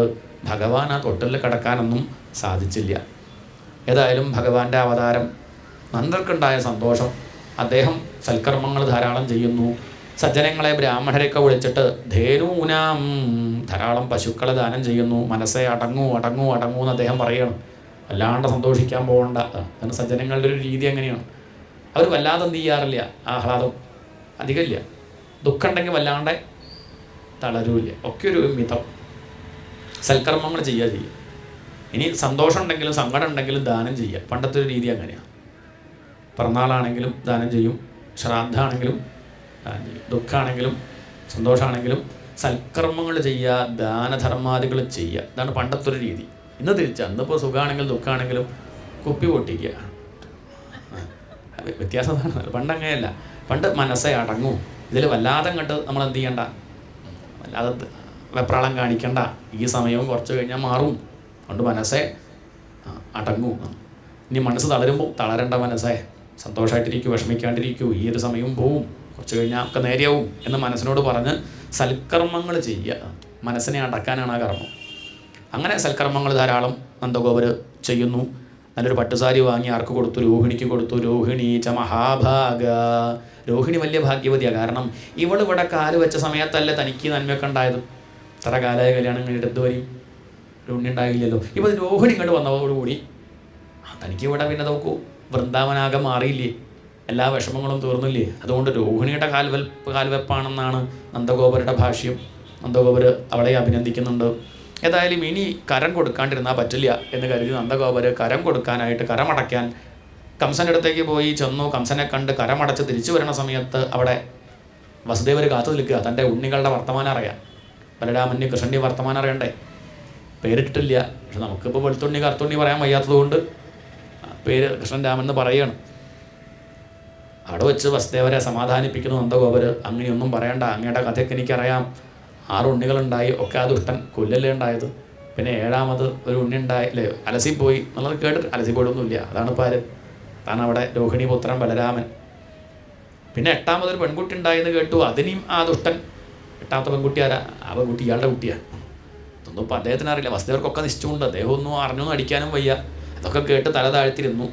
ഭഗവാൻ ആ തൊട്ടിൽ കിടക്കാനൊന്നും സാധിച്ചില്ല. ഏതായാലും ഭഗവാന്റെ അവതാരം നന്ദർക്കുണ്ടായ സന്തോഷം. അദ്ദേഹം സൽക്കർമ്മങ്ങൾ ധാരാളം ചെയ്യുന്നു. സജ്ജനങ്ങളെ ബ്രാഹ്മണരെയൊക്കെ വിളിച്ചിട്ട് ധേനൂനാം ധാരാളം പശുക്കളെ ദാനം ചെയ്യുന്നു. മനസ്സെ അടങ്ങൂ അടങ്ങൂ അടങ്ങൂ എന്ന് അദ്ദേഹം പറയണം. വല്ലാണ്ട് സന്തോഷിക്കാൻ പോകണ്ട. കാരണം സജ്ജനങ്ങളുടെ ഒരു രീതി എങ്ങനെയാണ്, അവർ വല്ലാതെ എന്ത് ചെയ്യാറില്ല, ആഹ്ലാദം അധികമില്ല. ദുഃഖം ഉണ്ടെങ്കിൽ വല്ലാണ്ട് തളരൂല്ല. ഒക്കെ ഒരു മിതം. സൽക്കർമ്മങ്ങൾ ചെയ്യുക. ഇനി സന്തോഷം ഉണ്ടെങ്കിലും സങ്കടം ഉണ്ടെങ്കിലും ദാനം ചെയ്യുക. പണ്ടത്തെ ഒരു രീതി അങ്ങനെയാണ്. പിറന്നാളാണെങ്കിലും ദാനം ചെയ്യും, ശ്രാദ്ധാണെങ്കിലും ദാനം ചെയ്യും, ദുഃഖമാണെങ്കിലും സന്തോഷമാണെങ്കിലും സൽക്കർമ്മങ്ങൾ ചെയ്യുക, ദാനധർമാദികൾ ചെയ്യുക. ഇതാണ് പണ്ടത്തെ ഒരു രീതി. ഇന്ന് തിരിച്ചാണ്. ഇന്നിപ്പോൾ സുഖമാണെങ്കിലും ദുഃഖമാണെങ്കിലും കുപ്പി പൊട്ടിക്കുക. വ്യത്യാസം അതാണ്. പണ്ടങ്ങനെയല്ല. പണ്ട് മനസ്സെ അടങ്ങും. ഇതിൽ വല്ലാതെ കണ്ട് നമ്മൾ എന്ത് ചെയ്യണ്ട, വല്ലാതെ വെപ്രാളം കാണിക്കണ്ട. ഈ സമയവും കുറച്ച് കഴിഞ്ഞാൽ മാറും. അതുകൊണ്ട് മനസ്സെ അടങ്ങൂ. ഇനി മനസ്സ് തളരുമ്പോൾ തളരേണ്ട മനസ്സെ, സന്തോഷമായിട്ടിരിക്കൂ, വിഷമിക്കാണ്ടിരിക്കൂ, ഈ ഒരു സമയവും പോവും, കുറച്ച് കഴിഞ്ഞാൽ ഒക്കെ നേരെയാവും എന്ന് മനസ്സിനോട് പറഞ്ഞ് സൽക്കർമ്മങ്ങൾ ചെയ്യുക. മനസ്സിനെ അടക്കാനാണ് ആ കർമ്മം. അങ്ങനെ സൽക്കർമ്മങ്ങൾ ധാരാളം നന്ദഗോപർ ചെയ്യുന്നു. നല്ലൊരു പട്ടുസാരി വാങ്ങി ആർക്ക് കൊടുത്തു? രോഹിണിക്ക് കൊടുത്തു. രോഹിണി ച മഹാഭാഗ. രോഹിണി വലിയ ഭാഗ്യവതിയാണ്. കാരണം ഇവളിവിടെ കാല് വെച്ച സമയത്തല്ലേ തനിക്ക് നന്മയൊക്കെ ഉണ്ടായത്. ഇത്ര കാലമായ കല്യാണം കഴിഞ്ഞിട്ട് ഇതുവരെയും രോഹിണി ഉണ്ടായില്ലല്ലോ. ഇപ്പോൾ രോഹിണി ഇങ്ങോട്ട് വന്നതോടുകൂടി തനിക്ക് ഇവിടെ പിന്നെ നോക്കൂ വൃന്ദാവനാകെ മാറിയില്ലേ, എല്ലാ വിഷമങ്ങളും തീർന്നില്ലേ. അതുകൊണ്ട് രോഹിണിയുടെ കാൽവെപ്പാണെന്നാണ് നന്ദഗോപരുടെ ഭാഷ്യം. നന്ദഗോപർ അവളെ അഭിനന്ദിക്കുന്നുണ്ട്. ഏതായാലും ഇനി കരം കൊടുക്കാണ്ടിരുന്നാൽ പറ്റില്ല എന്ന് കരുതി നന്ദഗോപർ കരം കൊടുക്കാനായിട്ട് കരമടയ്ക്കാൻ കംസൻ്റെ അടുത്തേക്ക് പോയി ചെന്നു. കംസനെ കണ്ട് കരമടച്ച് തിരിച്ചു വരുന്ന സമയത്ത് അവിടെ വസുദേവർ കാത്തു നിൽക്കുക. തൻ്റെ ഉണ്ണികളുടെ വർത്തമാനം അറിയാം. ബലരാമന് കൃഷ്ണൻ്റെ വർത്തമാനം അറിയണ്ടേ? പേരിട്ടിട്ടില്ല. പക്ഷെ നമുക്കിപ്പോൾ വെളുത്തുണ്ണി കറുത്തുണ്ണി പറയാൻ വയ്യാത്തതുകൊണ്ട് പേര് കൃഷ്ണൻ രാമൻ എന്ന് പറയുകയാണ്. അവിടെ വെച്ച് വസുദേവരെ സമാധാനിപ്പിക്കുന്നു നന്ദഗോപർ. അങ്ങനെയൊന്നും പറയണ്ട, അങ്ങയുടെ കഥയൊക്കെ എനിക്കറിയാം. 6 ഉണ്ണികളുണ്ടായി, ഒക്കെ ആ ദുഷ്ടൻ കൊല്ലല്ലേ ഉണ്ടായത്. പിന്നെ 7ാമത് ഒരു ഉണ്ണി ഉണ്ടായി അല്ലേ, അലസിപ്പോയി എന്നുള്ളത് കേട്ടിട്ട് അലസിപ്പോയിട്ടൊന്നുമില്ല. അതാണ് ഇപ്പോൾ ആര്? താൻ അവിടെ രോഹിണി പുത്രൻ ബലരാമൻ. പിന്നെ 8ാമതൊരു പെൺകുട്ടി ഉണ്ടായെന്ന് കേട്ടു. അതിനെയും ആ ദുഷ്ടൻ. 8ാമത്തെ പെൺകുട്ടി ആരാ? ആ പെൺകുട്ടി ഇയാളുടെ കുട്ടിയാണ്. ഇതൊന്നും ഇപ്പോൾ അദ്ദേഹത്തിന് അറിയില്ല. വസുദേവർക്കൊക്കെ നിശ്ചയമുണ്ട്. അദ്ദേഹമൊന്നും അറിഞ്ഞൊന്നും അടിക്കാനും വയ്യ. അതൊക്കെ കേട്ട് തല താഴ്ത്തിരുന്നു.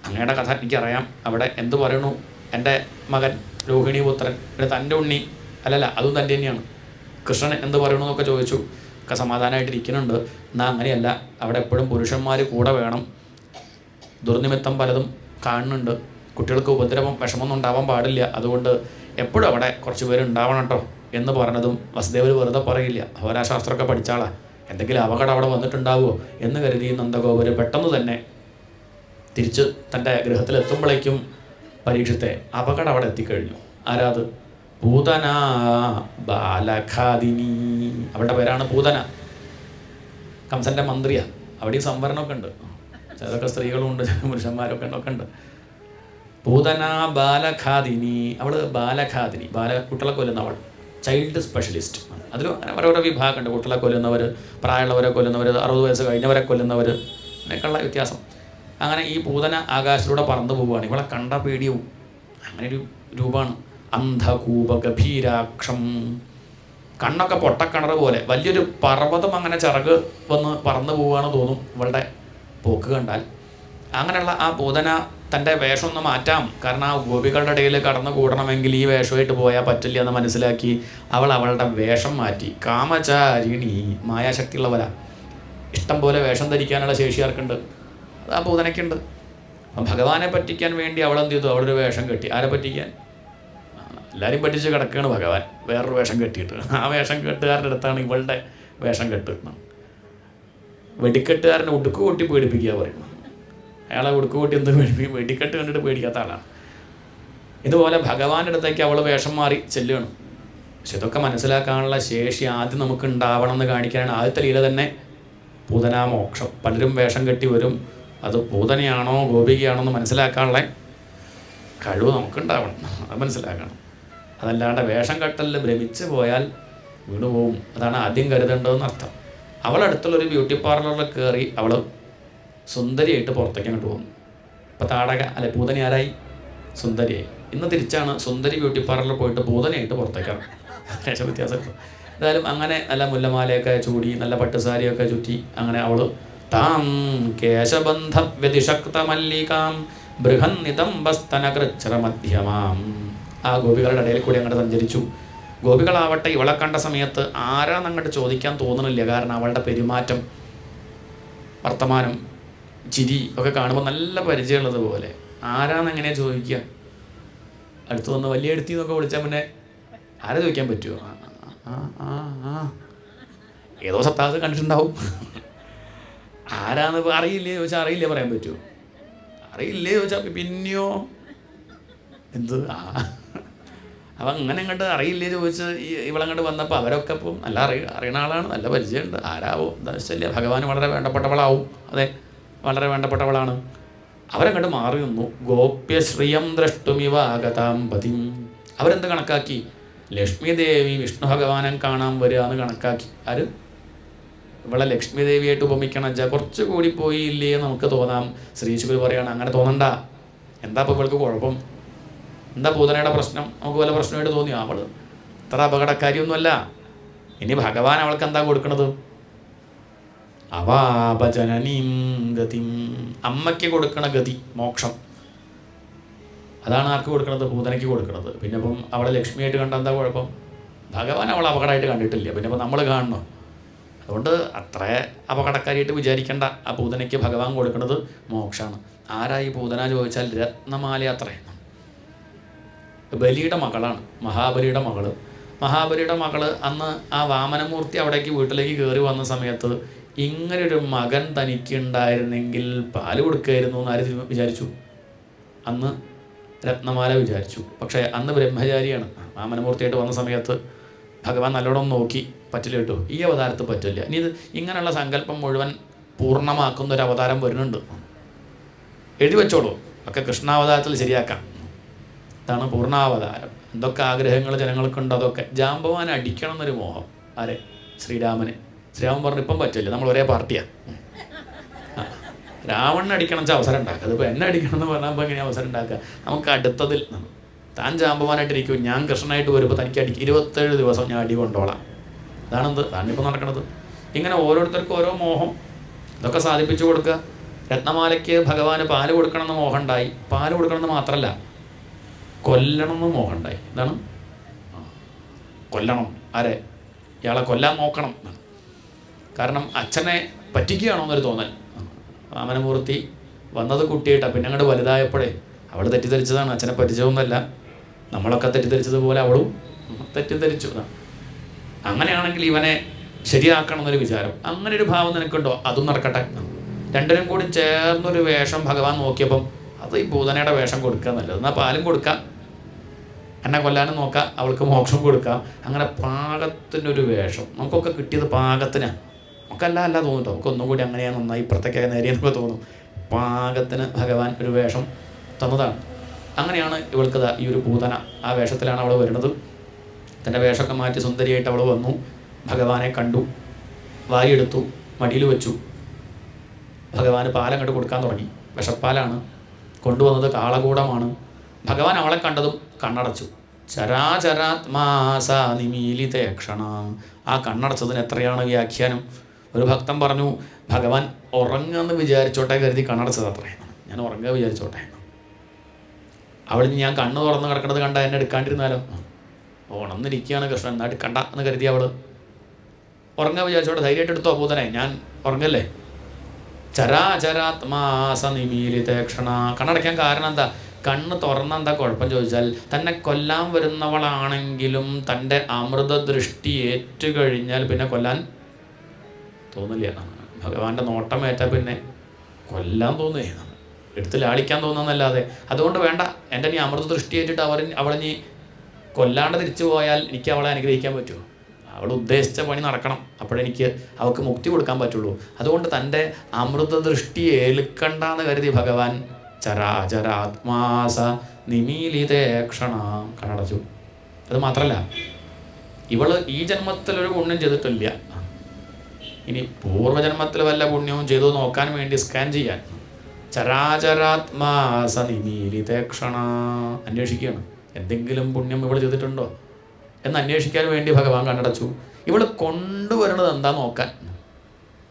അങ്ങയുടെ കഥ എനിക്കറിയാം. അവിടെ എന്ത് പറയണു? എൻ്റെ മകൻ രോഹിണി പുത്രൻ, പിന്നെ തൻ്റെ ഉണ്ണി അല്ലല്ല അതും തൻ്റെ തന്നെയാണ്. കൃഷ്ണൻ എന്ത് പറയണു എന്നൊക്കെ ചോദിച്ചു. ഒക്കെ സമാധാനമായിട്ടിരിക്കുന്നുണ്ട്. എന്നാൽ അങ്ങനെയല്ല, അവിടെ എപ്പോഴും പുരുഷന്മാർ കൂടെ വേണം. ദുർനിമിത്തം പലതും കാണുന്നുണ്ട്. കുട്ടികൾക്ക് ഉപദ്രവം വിഷമമൊന്നും ഉണ്ടാവാൻ പാടില്ല. അതുകൊണ്ട് എപ്പോഴും അവിടെ കുറച്ച് പേര് ഉണ്ടാവണം കേട്ടോ എന്ന് പറഞ്ഞതും വസുദേവർ വെറുതെ പറയില്ല. ഹോരാശാസ്ത്രമൊക്കെ പഠിച്ചാളാ. എന്തെങ്കിലും അപകടം അവിടെ വന്നിട്ടുണ്ടാവുമോ എന്ന് കരുതി നന്ദഗോപർ പെട്ടെന്ന് തന്നെ തിരിച്ച് തൻ്റെ ഗൃഹത്തിലെത്തുമ്പോഴേക്കും പരീക്ഷത്തെ അപകടം അവിടെ എത്തിക്കഴിഞ്ഞു. ആരാത്? പൂതന ബാലഖാദിനി. അവളുടെ പേരാണ് പൂതന. കംസൻ്റെ മന്ത്രിയാണ്. അവിടെയും സംവരണമൊക്കെ ഉണ്ട്. ചിലതൊക്കെ സ്ത്രീകളുമുണ്ട്, പുരുഷന്മാരൊക്കെ ഉണ്ട്. പൂതന ബാലഖാദിനി. അവൾ ബാലഖാദിനി, കുട്ടികളെ കൊല്ലുന്ന അവൾ. Child specialist. അതിൽ അങ്ങനെ ഓരോരോ വിഭാഗമുണ്ട്. കുട്ടികളെ കൊല്ലുന്നവർ, പ്രായമുള്ളവരെ കൊല്ലുന്നവർ, 60 വയസ്സ് കഴിഞ്ഞവരെ കൊല്ലുന്നവർ, അങ്ങനെയൊക്കെയുള്ള വ്യത്യാസം. അങ്ങനെ ഈ പൂതന ആകാശത്തിലൂടെ പറന്നു പോവുകയാണ്. ഇവളെ കണ്ട പേടിയവും. അങ്ങനെയൊരു രൂപമാണ്. അന്ധകൂപ ഗഭീരാക്ഷം. കണ്ണൊക്കെ പൊട്ടക്കിണർ പോലെ വലിയൊരു പർവ്വതം അങ്ങനെ ചിറക് വന്ന് പറന്നു പോവുകയാണ് തോന്നും ഇവളുടെ പോക്ക് കണ്ടാൽ. അങ്ങനെയുള്ള ആ പൂതന തൻ്റെ വേഷം ഒന്ന് മാറ്റാം. കാരണം ആ ഗോപികളുടെ ഇടയിൽ കടന്നു കൂടണമെങ്കിൽ ഈ വേഷമായിട്ട് പോയാൽ പറ്റില്ല എന്ന് മനസ്സിലാക്കി അവളുടെ വേഷം മാറ്റി. കാമചാരിണി, മായാശക്തിയുള്ളവരാ. ഇഷ്ടം പോലെ വേഷം ധരിക്കാനുള്ള ശേഷി ആർക്കുണ്ട്? അത് ആ പൂതനയ്ക്കുണ്ട്. അപ്പം ഭഗവാനെ പറ്റിക്കാൻ വേണ്ടി അവളെന്ത് ചെയ്തു? അവളൊരു വേഷം കെട്ടി. ആരെ പറ്റിക്കാൻ? എല്ലാവരും പറ്റിച്ച് കിടക്കുകയാണ് ഭഗവാൻ വേറൊരു വേഷം കെട്ടിയിട്ട്. ആ വേഷം കെട്ടുകാരുടെ അടുത്താണ് ഇവളുടെ വേഷം കെട്ട്. വെടിക്കെട്ടുകാരനെ ഉടുക്ക് കൂട്ടി പേടിപ്പിക്കുക പറയുന്നത്. അയാളെ ഉടുക്ക് കൂട്ടി എന്ത് പേടിപ്പിക്കും? വെടിക്കെട്ട് കണ്ടിട്ട് പേടിക്കാത്ത ആളാണ്. ഇതുപോലെ ഭഗവാന്റെ അടുത്തേക്ക് അവൾ വേഷം മാറി ചെല്ലുകയാണ്. പക്ഷെ ഇതൊക്കെ മനസ്സിലാക്കാനുള്ള ശേഷി ആദ്യം നമുക്ക് ഉണ്ടാവണം എന്ന് കാണിക്കാനാണ് ആദ്യത്തെ ലീല തന്നെ പൂതനാമോക്ഷം. പലരും വേഷം കെട്ടി വരും. അത് പൂതനയാണോ ഗോപികയാണോ എന്ന് മനസ്സിലാക്കാനുള്ള കഴിവ് നമുക്കുണ്ടാവണം. അത് മനസ്സിലാക്കണം. അതല്ലാണ്ട് വേഷം കെട്ടലിൽ ഭ്രമിച്ച് പോയാൽ വീണുപോകും. അതാണ് ആദ്യം കരുതേണ്ടതെന്ന് അർത്ഥം. അവളടുത്തുള്ളൊരു ബ്യൂട്ടി പാർലറിൽ കയറി അവൾ സുന്ദരിയായിട്ട് പുറത്തേക്ക് അങ്ങോട്ട് പോകുന്നു. ഇപ്പോൾ താടക അല്ലെ പൂതന ആരായി? സുന്ദരിയായി. ഇന്ന് തിരിച്ചാണ് സുന്ദരി ബ്യൂട്ടി പാർലറിൽ പോയിട്ട് പൂതനയായിട്ട് പുറത്തേക്കാണ്. ശേഷം വ്യത്യാസം. എന്തായാലും അങ്ങനെ നല്ല മുല്ലമാലയൊക്കെ ചൂടി നല്ല പട്ടുസാരിയൊക്കെ ചുറ്റി അങ്ങനെ അവൾ താം കേശബന്ധ വ്യതിശക്തമല്ലികാം ബൃഹന്നിതംബസ്തനകൃച്ഛ്രമധ്യമാം. ആ ഗോപികളുടെ ഇടയിൽ കൂടി അങ്ങോട്ട് സഞ്ചരിച്ചു. ഗോപികളാവട്ടെ ഇവളെ കണ്ട സമയത്ത് ആരാന്നങ്ങോട്ട് ചോദിക്കാൻ തോന്നണില്ല. കാരണം അവളുടെ പെരുമാറ്റം, വർത്തമാനം, ചിരി ഒക്കെ കാണുമ്പോൾ നല്ല പരിചയമുള്ളത് പോലെ. ആരാന്നെങ്ങനെ ചോദിക്കുക? അടുത്ത് വന്ന് വലിയ എടുത്തി എന്നൊക്കെ വിളിച്ചാൽ പിന്നെ ആരെ ചോദിക്കാൻ പറ്റുമോ? ഏതോ സത്താസ് കണ്ടിട്ടുണ്ടാവും. ആരാന്ന് അറിയില്ലേ ചോദിച്ചാൽ അറിയില്ലേ പറയാൻ പറ്റുമോ? അറിയില്ലേ ചോദിച്ചാൽ പിന്നെയോ എന്ത് അപ്പം അങ്ങനെ അങ്ങോട്ട് അറിയില്ലേ ചോദിച്ച് ഇവളങ്ങോട്ട് വന്നപ്പോൾ അവരൊക്കെ ഇപ്പം നല്ല അറിയണ ആളാണ്, നല്ല പരിചയമുണ്ട്. ആരാവോ എന്താ വെച്ചില്ല, ഭഗവാന് വളരെ വേണ്ടപ്പെട്ടവളാവും. അതെ, വളരെ വേണ്ടപ്പെട്ടവളാണ്. അവരങ്ങോട്ട് മാറി നിന്നു. ഗോപ്യശ്രിയം ദ്രഷ്ടുമിവ ആഗതാം പതിം. അവരെന്ത് കണക്കാക്കി? ലക്ഷ്മി ദേവി വിഷ്ണു ഭഗവാനെ കാണാൻ വരിക എന്ന് കണക്കാക്കി. ആര്? ഇവളെ ലക്ഷ്മി ദേവിയായിട്ട് ഉപമിക്കണം വെച്ചാൽ കുറച്ച് കൂടി പോയില്ലേ നമുക്ക് തോന്നാം. ശ്രീശുഗുരു പറയുകയാണ് അങ്ങനെ തോന്നണ്ട. എന്താ ഇപ്പോൾ ഇവൾക്ക് കുഴപ്പം? എന്താ പൂതനയുടെ പ്രശ്നം? നമുക്ക് വല്ല പ്രശ്നമായിട്ട് തോന്നിയോ? അവൾ അത്ര അപകടക്കാരിയൊന്നുമല്ല. ഇനി ഭഗവാൻ അവൾക്ക് എന്താ കൊടുക്കണത്? അവാപജനനീം ഗതിം. അമ്മയ്ക്ക് കൊടുക്കണ ഗതി, മോക്ഷം. അതാണ് ആർക്ക് കൊടുക്കണത്? പൂതനയ്ക്ക് കൊടുക്കണത്. പിന്നെ ഇപ്പം അവളെ ലക്ഷ്മിയായിട്ട് കണ്ട എന്താ കുഴപ്പം? ഭഗവാൻ അവളെ അപകടമായിട്ട് കണ്ടിട്ടില്ല. പിന്നെ ഇപ്പം നമ്മൾ കാണണോ? അതുകൊണ്ട് അത്ര അപകടക്കാരിയായിട്ട് വിചാരിക്കേണ്ട. ആ പൂതനയ്ക്ക് ഭഗവാൻ കൊടുക്കുന്നത് മോക്ഷമാണ്. ആരായി പൂതന ചോദിച്ചാൽ രത്നമാല അത്രേ. ബലിയുടെ മകളാണ്, മഹാബലിയുടെ മകള്. മഹാബലിയുടെ മകള് അന്ന് ആ വാമനമൂർത്തി അവിടേക്ക് വീട്ടിലേക്ക് കയറി വന്ന സമയത്ത് ഇങ്ങനൊരു മകൻ തനിക്കുണ്ടായിരുന്നെങ്കിൽ പാല് കൊടുക്കുമായിരുന്നു എന്ന് ആര് വിചാരിച്ചു? അന്ന് രത്നമാല വിചാരിച്ചു. പക്ഷേ അന്ന് ബ്രഹ്മചാരിയാണ്. വാമനമൂർത്തിയായിട്ട് വന്ന സമയത്ത് ഭഗവാൻ നല്ലോണം നോക്കി, പറ്റില്ല കേട്ടോ, ഈ അവതാരത്ത് പറ്റില്ല. ഇനി ഇത് ഇങ്ങനെയുള്ള സങ്കല്പം മുഴുവൻ പൂർണ്ണമാക്കുന്ന ഒരു അവതാരം വരുന്നുണ്ട്, എഴുതി വെച്ചോളൂ, ഒക്കെ കൃഷ്ണാവതാരത്തിൽ ശരിയാക്കാം. ഇതാണ് പൂർണ്ണാവതാരം. എന്തൊക്കെ ആഗ്രഹങ്ങൾ ജനങ്ങൾക്കുണ്ടോ അതൊക്കെ. ജാമ്പവാൻ അടിക്കണം എന്നൊരു മോഹം. ആരെ? ശ്രീരാമന്. ശ്രീരാമൻ പറഞ്ഞു ഇപ്പം പറ്റില്ല, നമ്മൾ ഒരേ പാർട്ടിയാണ്. രാവണനെ അടിക്കണം വെച്ചാൽ അവസരം ഉണ്ടാക്കുക. അതിപ്പോൾ എന്നെ അടിക്കണം എന്ന് പറഞ്ഞപ്പോൾ എങ്ങനെ അവസരം ഉണ്ടാക്കുക? നമുക്ക് അടുത്തതിൽ താൻ ജാമ്പവാനായിട്ടിരിക്കും, ഞാൻ കൃഷ്ണനായിട്ട് വരുമ്പോൾ തനിക്ക് 27 ദിവസം ഞാൻ അടി കൊണ്ടോളാം. അതാണെന്ത് താനിപ്പോൾ നടക്കണത്. ഇങ്ങനെ ഓരോരുത്തർക്കും ഓരോ മോഹം, ഇതൊക്കെ സാധിപ്പിച്ചു കൊടുക്കുക. രത്നമാലയ്ക്ക് ഭഗവാന് പാല് കൊടുക്കണമെന്ന് മോഹം ഉണ്ടായി. പാല് കൊടുക്കണമെന്ന് മാത്രമല്ല, കൊല്ലണമെന്ന് മോഹം ഉണ്ടായി. എന്താണ്? കൊല്ലണം. ആരെ? ഇയാളെ കൊല്ലാൻ നോക്കണം. കാരണം അച്ഛനെ പറ്റിക്കുകയാണോ എന്നൊരു തോന്നൽ. വാമനമൂർത്തി വന്നത് കുട്ടിയായിട്ടാണ്. പിന്നെ അങ്ങോട്ട് വലുതായപ്പോഴേ അവൾ തെറ്റിദ്ധരിച്ചതാണ്, അച്ഛനെ പറ്റിച്ചതൊന്നുമല്ല. നമ്മളൊക്കെ തെറ്റിദ്ധരിച്ചതുപോലെ അവളും തെറ്റിദ്ധരിച്ചു. അങ്ങനെയാണെങ്കിൽ ഇവനെ ശരിയാക്കണം എന്നൊരു വിചാരം, അങ്ങനെ ഒരു ഭാവം നിനക്കുണ്ടോ? അതും നടക്കട്ടെ. രണ്ടിനും കൂടി ചേർന്നൊരു വേഷം ഭഗവാൻ നോക്കിയപ്പം അത് ഈ പൂതനയുടെ വേഷം കൊടുക്കുക നല്ലത്. എന്നാൽ പാലും കൊടുക്കാം, എന്നെ കൊല്ലാനും നോക്കാം, അവൾക്ക് മോക്ഷം കൊടുക്കാം. അങ്ങനെ പാകത്തിനൊരു വേഷം നമുക്കൊക്കെ കിട്ടിയത് പാകത്തിനാണ്. നമുക്കല്ല തോന്നുന്നുണ്ടോ? നമുക്ക് ഒന്നും കൂടി അങ്ങനെയാണ് നന്നായി ഇപ്പുറത്തേക്കായ നേരിയെന്നൊക്കെ തോന്നും. പാകത്തിന് ഭഗവാൻ ഒരു വേഷം തന്നതാണ്. അങ്ങനെയാണ് ഇവൾക്ക് ഈ ഒരു പൂതന, ആ വേഷത്തിലാണ് അവൾ വരുന്നത്. തൻ്റെ വേഷമൊക്കെ മാറ്റി സുന്ദരിയായിട്ട് അവൾ വന്നു. ഭഗവാനെ കണ്ടു, വാരിയെടുത്തു, മടിയിൽ വെച്ചു. ഭഗവാന് പാലങ്ങോട്ട് കൊടുക്കാൻ തുടങ്ങി. വിഷപ്പാലാണ് കൊണ്ടുവന്നത്, കാളകൂടമാണ്. ഭഗവാൻ അവളെ കണ്ടതും കണ്ണടച്ചു. ചരാചരാത്മാസ നിമീലിതേക്ഷണ. ആ കണ്ണടച്ചതിന് എത്രയാണ് വ്യാഖ്യാനം? ഒരു ഭക്തൻ പറഞ്ഞു, ഭഗവാൻ ഉറങ്ങുമെന്ന് വിചാരിച്ചോട്ടെ കരുതി കണ്ണടച്ചത് അത്രയാണ്. ഞാൻ ഉറങ്ങുക വിചാരിച്ചോട്ടെ. അവിടെ ഞാൻ കണ്ണ് തുറന്ന് കിടക്കുന്നത് കണ്ട എന്നെ എടുക്കാണ്ടിരുന്നാലോ? ഉണർന്നിരിക്കുകയാണ് കൃഷ്ണൻ, എന്നാ എടുക്കണ്ട എന്ന് കരുതി അവൾ ഉറങ്ങുക വിചാരിച്ചോട്ടെ. ധൈര്യമായിട്ട് എടുത്തോ പൂതനെ, ഞാൻ ഉറങ്ങല്ലേ. ചരാചരാത്മാസ നിമീലിതേക്ഷണ. കണ്ണടയ്ക്കാൻ കാരണം എന്താ? കണ്ണ് തുറന്ന എന്താ കുഴപ്പം ചോദിച്ചാൽ, തന്നെ കൊല്ലാൻ വരുന്നവളാണെങ്കിലും തൻ്റെ അമൃത ദൃഷ്ടി ഏറ്റുകഴിഞ്ഞാൽ പിന്നെ കൊല്ലാൻ തോന്നില്ല. ഭഗവാന്റെ നോട്ടം ഏറ്റാൽ പിന്നെ കൊല്ലാൻ തോന്നുകയാണ്, എടുത്ത് ലാളിക്കാൻ തോന്നുന്നതല്ലാതെ. അതുകൊണ്ട് വേണ്ട, എൻ്റെ നീ അമൃത ദൃഷ്ടി ഏറ്റിട്ട് അവളിനി കൊല്ലാണ്ട് തിരിച്ചു പോയാൽ എനിക്ക് അവളെ അനുഗ്രഹിക്കാൻ പറ്റുമോ? അവൾ ഉദ്ദേശിച്ച പണി നടക്കണം, അപ്പോഴെനിക്ക് അവൾക്ക് മുക്തി കൊടുക്കാൻ പറ്റുള്ളൂ. അതുകൊണ്ട് തൻ്റെ അമൃത ദൃഷ്ടി ഏൽക്കണ്ടെന്ന് കരുതി ഭഗവാൻ ചരാചരാത്മാസ നിമീലിതേക്ഷണ കണ്ണടച്ചു. അത് മാത്രമല്ല, ഇവൾ ഈ ജന്മത്തിലൊരു പുണ്യം ചെയ്തിട്ടില്ല. ഇനി പൂർവ്വജന്മത്തിൽ വല്ല പുണ്യവും ചെയ്തു നോക്കാൻ വേണ്ടി സ്കാൻ ചെയ്യാൻ ചരാചരാത്മാസ നിമീലിതേക്ഷണ അന്വേഷിക്കുകയാണ്. എന്തെങ്കിലും പുണ്യം ഇവൾ ചെയ്തിട്ടുണ്ടോ എന്ന് അന്വേഷിക്കാൻ വേണ്ടി ഭഗവാൻ കണ്ണടച്ചു. ഇവൾ കൊണ്ടുവരുന്നത് എന്താ നോക്കാൻ.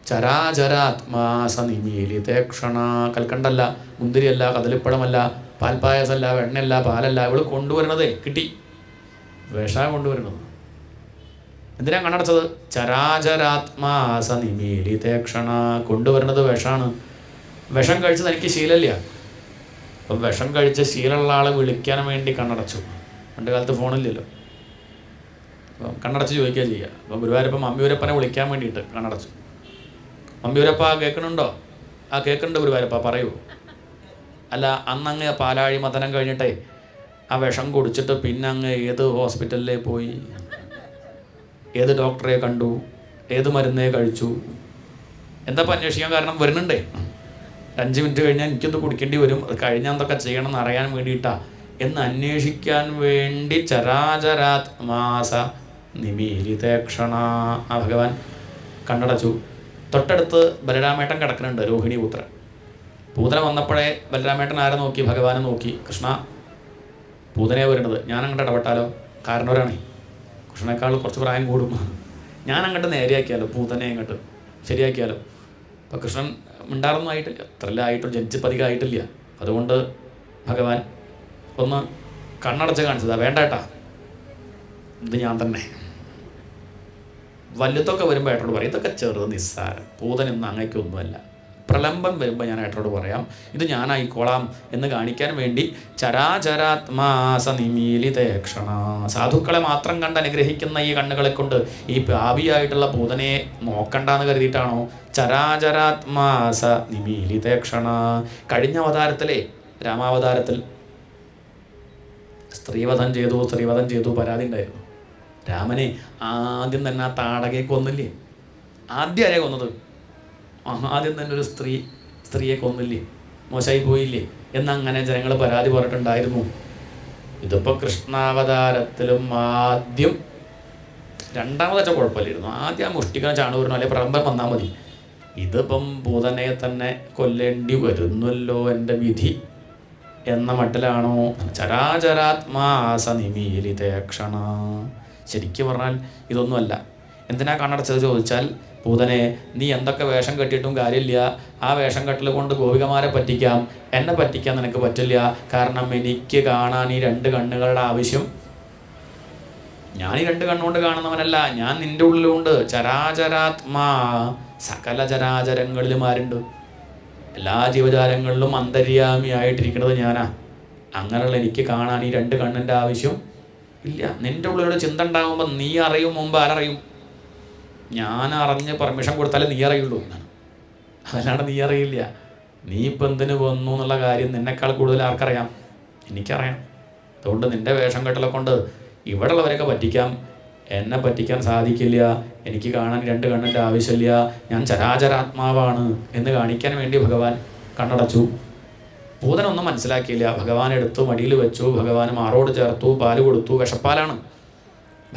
ചരാചരാത്മാസ നിമീലിതേക്ഷണ. കൽക്കണ്ടല്ല, മുന്തിരിയല്ല, കദളിപ്പഴമല്ല, പാൽപ്പായസമല്ല, വെണ്ണയല്ല, പാലല്ല. ഇവൾ കൊണ്ടുവരുന്നതേ കിട്ടി, വിഷമാണ് കൊണ്ടുവരുന്നത്. എന്തിനാ കണ്ണടച്ചത്? ചരാചരാത്മാസ നിമീലിതേക്ഷണ. കൊണ്ടുവരുന്നത് വിഷമാണ്. വിഷം കഴിച്ചത് എനിക്ക് ശീലമില്ല. അപ്പം വിഷം കഴിച്ച ശീലമുള്ള ആളെ വിളിക്കാൻ വേണ്ടി കണ്ണടച്ചു. പണ്ട് കാലത്ത് ഫോണില്ലല്ലോ, അപ്പം കണ്ണടച്ച് ചോദിക്കുക ചെയ്യുക. അപ്പം ഗുരുവായൂരപ്പം മമ്മിയൂരപ്പനെ വിളിക്കാൻ വേണ്ടിയിട്ട് കണ്ണടച്ചു. മമ്മിയൂരപ്പ കേൾക്കണുണ്ടോ? ആ കേൾക്കുന്നുണ്ട് ഗുരുവായൂരപ്പ, പറയൂ. അല്ല, അന്നങ്ങ് പാലാഴി മതനം കഴിഞ്ഞിട്ടേ ആ വിഷം കുടിച്ചിട്ട് പിന്നെ അങ്ങ് ഏത് ഹോസ്പിറ്റലിലേക്ക് പോയി, ഏത് ഡോക്ടറെ കണ്ടു, ഏത് മരുന്നേ കഴിച്ചു, എന്താ ഇപ്പം അന്വേഷിക്കാൻ കാരണം? വരുന്നുണ്ടേ, 5 മിനിറ്റ് കഴിഞ്ഞാൽ എനിക്കൊന്ന് കുടിക്കേണ്ടി വരും, അത് കഴിഞ്ഞാൽ എന്തൊക്കെ ചെയ്യണം എന്ന് അറിയാൻ വേണ്ടിയിട്ടാണ് എന്ന് അന്വേഷിക്കാൻ വേണ്ടി ചരാചരാത്മാസ നിമീലിതേക്ഷണ. ആ ഭഗവാൻ കണ്ണടച്ചു. തൊട്ടടുത്ത് ബലരാമേട്ടൻ കിടക്കുന്നുണ്ട്, രോഹിണീപുത്രൻ. പൂതന വന്നപ്പോഴേ ബലരാമേട്ടൻ ആരെ നോക്കി? ഭഗവാനെ നോക്കി. കൃഷ്ണ, പൂതനയെ വരുന്നത്, ഞാൻ അങ്ങോട്ട് ഇടപെട്ടാലോ? കാരണവരാണേ, കൃഷ്ണനേക്കാൾ കുറച്ച് പ്രായം കൂടും, ഞാൻ അങ്ങോട്ട് നേരെയാക്കിയാലോ, പൂതനെ അങ്ങോട്ട് ശരിയാക്കിയാലോ? അപ്പോൾ കൃഷ്ണൻ മിണ്ടാറൊന്നും ആയിട്ടില്ല, അത്രല്ല ആയിട്ടും, ജനിച്ചപ്പധികം ആയിട്ടില്ല. അതുകൊണ്ട് ഭഗവാൻ ഒന്ന് കണ്ണടച്ച് കാണിച്ചതാ. വേണ്ട ഏട്ടാ, ഇത് ഞാൻ തന്നെ. വലുതൊക്കെ വരുമ്പോൾ ഏട്ടോട് പറയും, ഇതൊക്കെ ചെറുത് നിസ്സാരം, പൂതൻ ഇന്ന് അങ്ങേക്കൊന്നുമല്ല, പ്രലംബം വരുമ്പോൾ ഞാൻ ഏട്ടനോട് പറയാം, ഇത് ഞാനായിക്കോളാം എന്ന് കാണിക്കാൻ വേണ്ടി ചരാചരാത്മാസ നിമീലിതേക്ഷണ, സാധുക്കളെ മാത്രം കണ്ട് അനുഗ്രഹിക്കുന്ന ഈ കണ്ണുകളെ കൊണ്ട് ഈ പാപിയായിട്ടുള്ള പൂതനെ നോക്കണ്ടെന്ന് കരുതിയിട്ടാണോ? ചരാചരാത്മാസ നിമീലിതേക്ഷണ. കഴിഞ്ഞ അവതാരത്തിലെ രാമാവതാരത്തിൽ സ്ത്രീവധം ചെയ്തു പരാതി ഉണ്ടായിരുന്നു. രാമനെ ആദ്യം തന്നെ ആ താടകയെ കൊന്നില്ലേ? ആദ്യം ആരെയാണ് കൊന്നത്? ആദ്യം തന്നെ ഒരു സ്ത്രീയെ കൊന്നില്ലേ? മോശമായി പോയില്ലേ എന്നങ്ങനെ ജനങ്ങൾ പരാതി പറഞ്ഞിട്ടുണ്ടായിരുന്നു. ഇതിപ്പോൾ കൃഷ്ണാവതാരത്തിലും ആദ്യം, രണ്ടാമതൊക്കെ കുഴപ്പമില്ലായിരുന്നു, ആദ്യം ആ മുഷ്ടിക്കാൻ ചാണൂരിനോ അല്ലെങ്കിൽ പ്രളംബം വന്നാൽ മതി. ഇതിപ്പം പൂതനയെ തന്നെ കൊല്ലേണ്ടി വരുന്നല്ലോ എൻ്റെ വിധി എന്ന മട്ടിലാണോ? ചരാചരാത്മാസ നിമീലിതേക്ഷണ. ശരിക്കും പറഞ്ഞാൽ ഇതൊന്നുമല്ല. എന്തിനാ കണ്ണടച്ചത് ചോദിച്ചാൽ, പൂതനെ നീ എന്തൊക്കെ വേഷം കെട്ടിയിട്ടും കാര്യമില്ല, ആ വേഷം കെട്ടൽ കൊണ്ട് ഗോപികമാരെ പറ്റിക്കാം, എന്നെ പറ്റിക്കാൻ നിനക്ക് പറ്റില്ല. കാരണം എനിക്ക് കാണാൻ ഈ രണ്ട് കണ്ണുകളുടെ ആവശ്യം, ഞാൻ ഈ രണ്ട് കണ്ണുകൊണ്ട് കാണുന്നവനല്ല, ഞാൻ നിൻ്റെ ഉള്ളിലുണ്ട്. ചരാചരാത്മാ, സകല ചരാചരങ്ങളിലും ആരുണ്ട്? എല്ലാ ജീവജാലങ്ങളിലും അന്തര്യാമിയായിട്ടിരിക്കുന്നത് ഞാനാ. അങ്ങനെയുള്ള എനിക്ക് കാണാൻ ഈ രണ്ട് കണ്ണിൻ്റെ ആവശ്യം ഇല്ല. നിൻ്റെ ഉള്ളിലൊരു ചിന്ത ഉണ്ടാകുമ്പോൾ നീ അറിയും മുമ്പ് ആരറിയും? ഞാൻ അറിഞ്ഞ് പെർമിഷൻ കൊടുത്താലേ നീ അറിയുള്ളൂ. അതല്ലാണ്ട് നീ അറിയില്ല. നീ ഇപ്പം എന്തിനു വന്നു എന്നുള്ള കാര്യം നിന്നെക്കാൾ കൂടുതൽ ആർക്കറിയാം? എനിക്കറിയാം. അതുകൊണ്ട് നിൻ്റെ വേഷം കെട്ടലെ കൊണ്ട് ഇവിടെ ഉള്ളവരെയൊക്കെ പറ്റിക്കാം, എന്നെ പറ്റിക്കാൻ സാധിക്കില്ല. എനിക്ക് കാണാൻ രണ്ട് കണ്ണിൻ്റെ ആവശ്യമില്ല, ഞാൻ ചരാചരാത്മാവാണ് എന്ന് കാണിക്കാൻ വേണ്ടി ഭഗവാൻ കണ്ണടച്ചു. പൂതനൊന്നും മനസ്സിലാക്കിയില്ല. ഭഗവാൻ എടുത്തു മടിയിൽ വെച്ചു, ഭഗവാൻ മാറോട് ചേർത്തു, പാല് കൊടുത്തു. വിഷപ്പാലാണ്.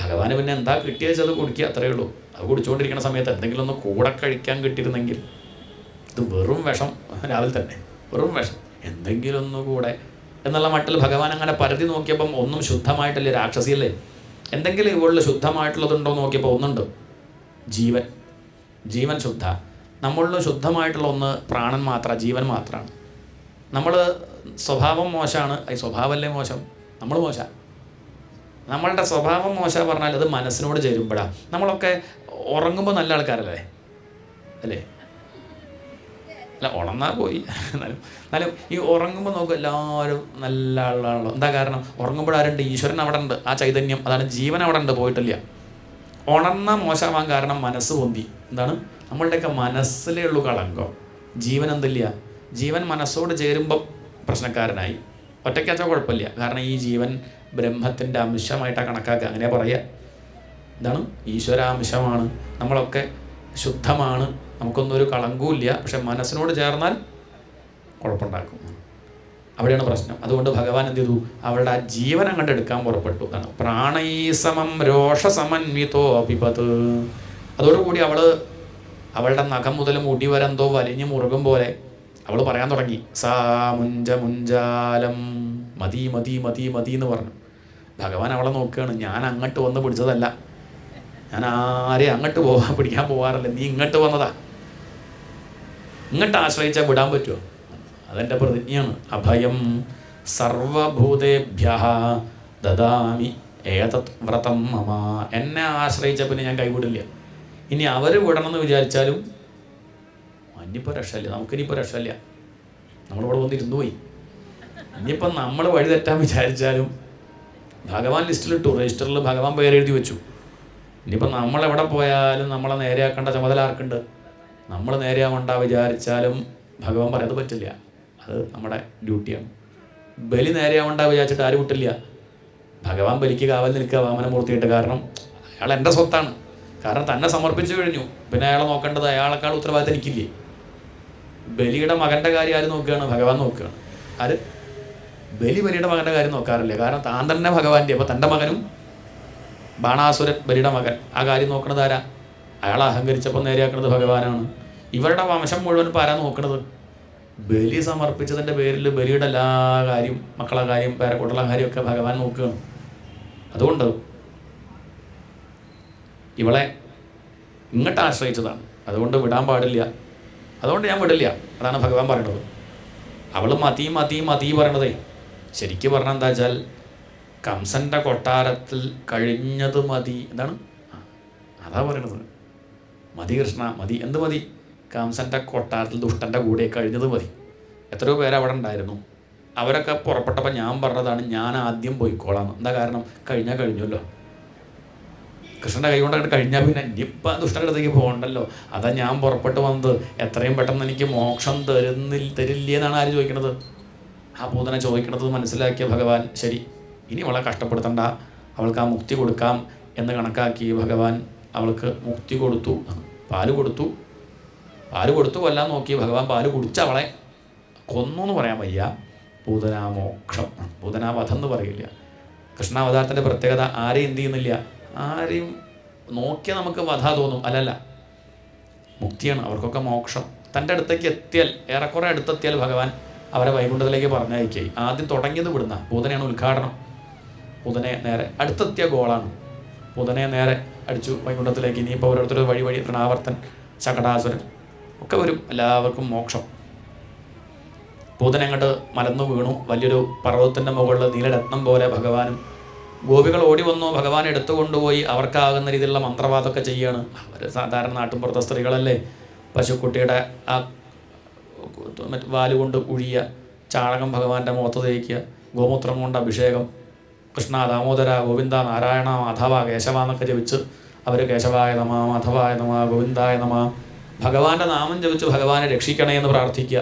ഭഗവാന് പിന്നെ എന്താ കിട്ടിയത് കുടിക്കുക, അത്രയേ ഉള്ളൂ. അത് കുടിച്ചുകൊണ്ടിരിക്കുന്ന സമയത്ത് എന്തെങ്കിലും ഒന്ന് കൂടെ കഴിക്കാൻ കിട്ടിയിരുന്നെങ്കിൽ, ഇത് വെറും വിഷം, രാവിലെ തന്നെ വെറും വിഷം, എന്തെങ്കിലും ഒന്നുകൂടെ എന്നുള്ള മട്ടിൽ ഭഗവാൻ അങ്ങനെ പരതി നോക്കിയപ്പം ഒന്നും ശുദ്ധമായിട്ടല്ലേ, രാക്ഷസിയല്ലേ, എന്തെങ്കിലും ഇവളിൽ ശുദ്ധമായിട്ടുള്ളതുണ്ടോ നോക്കിയപ്പോൾ ഒന്നുണ്ട്, ജീവൻ ശുദ്ധ. നമ്മളിൽ ശുദ്ധമായിട്ടുള്ള ഒന്ന് പ്രാണൻ മാത്രമാണ്, ജീവൻ മാത്രമാണ്. നമ്മൾ സ്വഭാവം മോശമാണ്. ഈ സ്വഭാവമല്ലേ മോശം? നമ്മൾ മോശം. നമ്മളുടെ സ്വഭാവം മോശം പറഞ്ഞാൽ അത് മനസ്സിനോട് ചേരുമ്പോഴാണ്. നമ്മളൊക്കെ ഉറങ്ങുമ്പോൾ നല്ല ആൾക്കാരല്ലേ, അല്ലേ? അല്ല, ഉണർന്നാൽ പോയി. എന്നാലും ഈ ഉറങ്ങുമ്പോൾ നോക്കും എല്ലാവരും നല്ല ആളാണല്ലോ. എന്താ കാരണം? ഉറങ്ങുമ്പോഴാരുണ്ട്? ഈശ്വരൻ അവിടെ ഉണ്ട്, ആ ചൈതന്യം, അതാണ് ജീവൻ അവിടെ ഉണ്ട്, പോയിട്ടില്ല. ഉണർന്നാൽ മോശമാകാൻ കാരണം മനസ്സ് പൊന്തി. എന്താണ്? നമ്മളുടെയൊക്കെ മനസ്സിലേ ഉള്ളൂ കളങ്കം. ജീവൻ എന്തില്ല? ജീവൻ മനസ്സോട് ചേരുമ്പം പ്രശ്നക്കാരനായി. ഒറ്റയ്ക്കാച്ചാൽ കുഴപ്പമില്ല. കാരണം ഈ ജീവൻ ബ്രഹ്മത്തിൻ്റെ അംശമായിട്ടാണ് കണക്കാക്കുക. അങ്ങനെ പറയുക. എന്താണ്? ഈശ്വരാംശമാണ്. നമ്മളൊക്കെ ശുദ്ധമാണ്, നമുക്കൊന്നും ഒരു കളങ്കവും ഇല്ല. പക്ഷെ മനസ്സിനോട് ചേർന്നാൽ കുഴപ്പമുണ്ടാക്കും. അവിടെയാണ് പ്രശ്നം. അതുകൊണ്ട് ഭഗവാൻ എന്ത് ചെയ്തു? അവളുടെ ആ ജീവൻ അങ്ങോട്ട് എടുക്കാൻ പുറപ്പെട്ടു. അതാണ് പ്രാണൈസമം രോഷസമന്വിതോ അപിപത്. അതോടുകൂടി അവളുടെ നഖം മുതൽ മുടി വരെ എന്തോ വലിഞ്ഞു മുറുകും പോലെ അവൾ പറയാൻ തുടങ്ങി. സാ മുഞ്ചാലം, മതി മതി മതി മതി എന്ന് പറഞ്ഞു. ഭഗവാൻ അവളെ നോക്കുകയാണ്. ഞാൻ അങ്ങോട്ട് വന്ന് പിടിച്ചതല്ല, ഞാൻ ആരെയും അങ്ങോട്ട് പിടിക്കാൻ പോകാറില്ല, നീ ഇങ്ങോട്ട് വന്നതാ. ഇങ്ങോട്ട് ആശ്രയിച്ചാൽ വിടാൻ പറ്റുമോ? അതെൻ്റെ പ്രതിജ്ഞയാണ്. അഭയം സർവഭൂതേഭ്യ ദദാമി ഏതത് വ്രതം മമ. എന്നെ ആശ്രയിച്ച പിന്നെ ഞാൻ കൈവിടില്ല. ഇനി അവർ വിടണമെന്ന് വിചാരിച്ചാലും ഇനിയിപ്പോൾ രക്ഷമില്ല, നമുക്കിനിപ്പോൾ രക്ഷമില്ല. നമ്മളിവിടെ വന്നിരുന്നു പോയി. ഇനിയിപ്പം നമ്മൾ വഴി തെറ്റാൻ വിചാരിച്ചാലും ഭഗവാൻ ലിസ്റ്റിലിട്ടു, രജിസ്റ്ററിൽ ഭഗവാൻ പേരെഴുതി വെച്ചു. ഇനിയിപ്പം നമ്മളെവിടെ പോയാലും നമ്മളെ നേരെയാക്കേണ്ട ചുമതല ആർക്കുണ്ട്? നമ്മൾ നേരെയാവണ്ട വിചാരിച്ചാലും ഭഗവാൻ പറയാതെ പറ്റില്ല, അത് നമ്മുടെ ഡ്യൂട്ടിയാണ്. ബലി നേരെയാവണ്ട വിചാരിച്ചിട്ട് ആരും വിട്ടില്ല. ഭഗവാൻ ബലിക്ക് കാവൽ നിൽക്കുക വാമനമൂർത്തിയായിട്ട്. കാരണം അയാൾ എൻ്റെ സ്വത്താണ്. കാരണം തന്നെ സമർപ്പിച്ചു കഴിഞ്ഞു. പിന്നെ അയാളെ നോക്കേണ്ടത് അയാളെക്കാൾ ഉത്തരവാദിത്തം എനിക്കില്ലേ? ബലിയുടെ മകൻ്റെ കാര്യം ആര് നോക്കുകയാണ്? ഭഗവാൻ നോക്കുകയാണ്. ആര്? ബലിയുടെ മകൻ്റെ കാര്യം നോക്കാറില്ല. കാരണം താൻ തന്നെ ഭഗവാന്റെ. അപ്പോൾ തൻ്റെ മകനും ബാണാസുരൻ ബലിയുടെ മകൻ, ആ കാര്യം നോക്കണത് ആരാ? അയാൾ അഹങ്കരിച്ചപ്പോൾ നേരെയാക്കുന്നത് ഭഗവാനാണ്. ഇവരുടെ വംശം മുഴുവൻ ഇപ്പോൾ ആരാ നോക്കണത്? ബലി സമർപ്പിച്ചതിൻ്റെ പേരിൽ ബലിയുടെ എല്ലാ കാര്യം, മക്കളെ കാര്യം, പേരക്കൂട്ടുള്ള കാര്യമൊക്കെ ഭഗവാൻ നോക്കുകയാണ്. അതുകൊണ്ട് ഇവളെ ഇങ്ങോട്ട് ആശ്രയിച്ചതാണ്. അതുകൊണ്ട് വിടാൻ പാടില്ല. അതുകൊണ്ട് ഞാൻ വിടില്ല. അതാണ് ഭഗവാൻ പറയണത്. അവൾ മതി മതി മതി പറയണതേ ശരിക്കും പറഞ്ഞാൽ എന്താ വെച്ചാൽ, കംസൻ്റെ കൊട്ടാരത്തിൽ കഴിഞ്ഞത് മതി. എന്താണ്? അതാ പറയണത്. മതി കൃഷ്ണ മതി. എന്ത് മതി? കംസൻ്റെ കൊട്ടാരത്തിൽ ദുഷ്ടൻ്റെ കൂടെ കഴിഞ്ഞത് മതി. എത്രയോ പേര് അവിടെ ഉണ്ടായിരുന്നു. അവരൊക്കെ പുറപ്പെട്ടപ്പോൾ ഞാൻ പറഞ്ഞതാണ് ഞാൻ ആദ്യം പോയിക്കോളാം. എന്താ കാരണം? കഴിഞ്ഞാൽ കഴിഞ്ഞല്ലോ. കൃഷ്ണൻ്റെ കൈ കൊണ്ട് അങ്ങോട്ട് കഴിഞ്ഞാൽ പിന്നെ ഇനിയിപ്പോൾ ദുഷ്ടൻ്റെ അടുത്തേക്ക് പോകണ്ടല്ലോ. അതാ ഞാൻ പുറപ്പെട്ട് വന്നത്. എത്രയും പെട്ടെന്ന് എനിക്ക് മോക്ഷം തരില്ലേ എന്നാണ് ആര് ചോദിക്കണത്? ആ പൂതന ചോദിക്കണത് മനസ്സിലാക്കിയ ഭഗവാൻ ശരി, ഇനി അവളെ കഷ്ടപ്പെടുത്തണ്ട, അവൾക്ക് ആ മുക്തി കൊടുക്കാം എന്ന് കണക്കാക്കി ഭഗവാൻ അവൾക്ക് മുക്തി കൊടുത്തു. പാല് കൊടുത്തു കൊല്ലാൻ നോക്കി ഭഗവാൻ. പാല് കുടിച്ച അവളെ കൊന്നു എന്ന് പറയാൻ വയ്യ. പൂതനാമോക്ഷം, പൂതനാവധം എന്ന് പറയില്ല. കൃഷ്ണാവതാരത്തിൻ്റെ പ്രത്യേകത ആരെയും എന്ത് ചെയ്യുന്നില്ല, ആരെയും നോക്കിയാൽ നമുക്ക് വധ തോന്നും. അല്ലല്ല, മുക്തിയാണ്. അവർക്കൊക്കെ മോക്ഷം. തൻ്റെ അടുത്തേക്ക് എത്തിയാൽ, ഏറെക്കുറെ അടുത്തെത്തിയാൽ ഭഗവാൻ അവരെ വൈകുണ്ഠത്തിലേക്ക് പറഞ്ഞയക്കുകയായി. ആദ്യം തുടങ്ങിയത് വിടുന്ന പൂതനയാണ് ഉദ്ഘാടനം. പൂതനയെ നേരെ അടുത്തെത്തിയ ഗോളാണ്. പൂതനയെ നേരെ അടിച്ചു വൈകുണ്ഠത്തിലേക്ക്. ഇനിയിപ്പോൾ ഓരോരുത്തർ വഴി തൃണാവർത്തൻ, ശകടാസുരൻ ഒക്കെ വരും. എല്ലാവർക്കും മോക്ഷം. പൂതന അങ്ങോട്ട് മലന്നു വീണു. വലിയൊരു പർവ്വതത്തിൻ്റെ മുകളിൽ നീലരത്നം പോലെ ഭഗവാനും. ഗോപികൾ ഓടി വന്നു, ഭഗവാൻ എടുത്തുകൊണ്ടുപോയി അവർക്കാകുന്ന രീതിയിലുള്ള മന്ത്രവാദമൊക്കെ ചെയ്യാണ്. അവർ സാധാരണ നാട്ടിൻപുറത്തെ സ്ത്രീകളല്ലേ. പശുക്കുട്ടിയുടെ ആ വാലുകൊണ്ട് ഉഴിയുക, ചാണകം ഭഗവാന്റെ മുഖത്ത് തേക്കുക, ഗോമൂത്രം കൊണ്ട് അഭിഷേകം, കൃഷ്ണ ദാമോദര ഗോവിന്ദ നാരായണ മാധവ കേശവ എന്നൊക്കെ ജപിച്ച് അവർ കേശവായ നമ, മാധവായ നമ, ഗോവിന്ദായ നമ, ഭഗവാന്റെ നാമം ജപിച്ച് ഭഗവാനെ രക്ഷിക്കണേ എന്ന് പ്രാർത്ഥിക്കുക.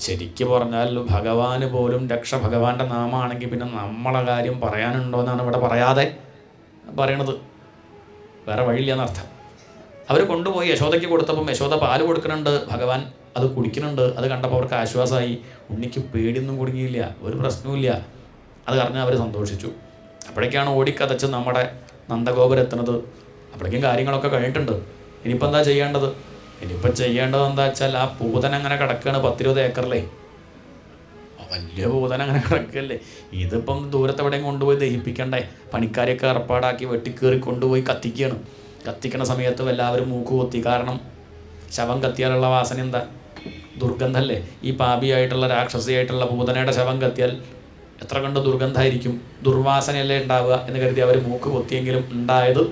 ശരിക്കും പറഞ്ഞാൽ ഭഗവാന് പോലും രക്ഷ ഭഗവാന്റെ നാമമാണെങ്കിൽ പിന്നെ നമ്മളെ കാര്യം പറയാനുണ്ടോ എന്നാണ് ഇവിടെ പറയാതെ പറയണത്. വേറെ വഴിയില്ല എന്നർത്ഥം. അവർ കൊണ്ടുപോയി യശോദയ്ക്ക് കൊടുത്തപ്പം യശോദ പാല് കൊടുക്കുന്നുണ്ട്, ഭഗവാൻ അത് കുടിക്കുന്നുണ്ട്. അത് കണ്ടപ്പോൾ അവർക്ക് ആശ്വാസമായി. ഉണ്ണിക്ക് പേടിയൊന്നും കുടുങ്ങിയില്ല, ഒരു പ്രശ്നവുമില്ല. അത് പറഞ്ഞ് അവർ സന്തോഷിച്ചു. അപ്പോഴേക്കാണ് ഓടിക്കതച്ച് നമ്മുടെ നന്ദഗോപുരം എത്തുന്നത്. അപ്പോഴേക്കും കാര്യങ്ങളൊക്കെ കഴിഞ്ഞിട്ടുണ്ട്. ഇനിയിപ്പോൾ എന്താ ചെയ്യേണ്ടത്? ഇനിയിപ്പോൾ ചെയ്യേണ്ടത് എന്താ വെച്ചാൽ, ആ പൂതന അങ്ങനെ കിടക്കുകയാണ് 10-20 ഏക്കറിലേ. വലിയ പൂതന അങ്ങനെ കിടക്കല്ലേ. ഇതിപ്പം ദൂരത്തെവിടെയും കൊണ്ടുപോയി ദഹിപ്പിക്കണ്ടേ? പണിക്കാരെയൊക്കെ ഏർപ്പാടാക്കി വെട്ടിക്കേറി കൊണ്ടുപോയി കത്തിക്കുകയാണ്. കത്തിക്കണ സമയത്ത് എല്ലാവരും മൂക്ക് കൊത്തി. കാരണം ശവം കത്തിയാലുള്ള വാസന എന്താ? ദുർഗന്ധമല്ലേ. ഈ പാപിയായിട്ടുള്ള രാക്ഷസിയായിട്ടുള്ള പൂതനയുടെ ശവം കത്തിയാൽ എത്ര കണ്ട് ദുർഗന്ധമായിരിക്കും, ദുർവാസനയല്ലേ ഉണ്ടാവുക എന്ന് കരുതി അവർ മൂക്ക് കൊത്തിയെങ്കിലും ഉണ്ടായത്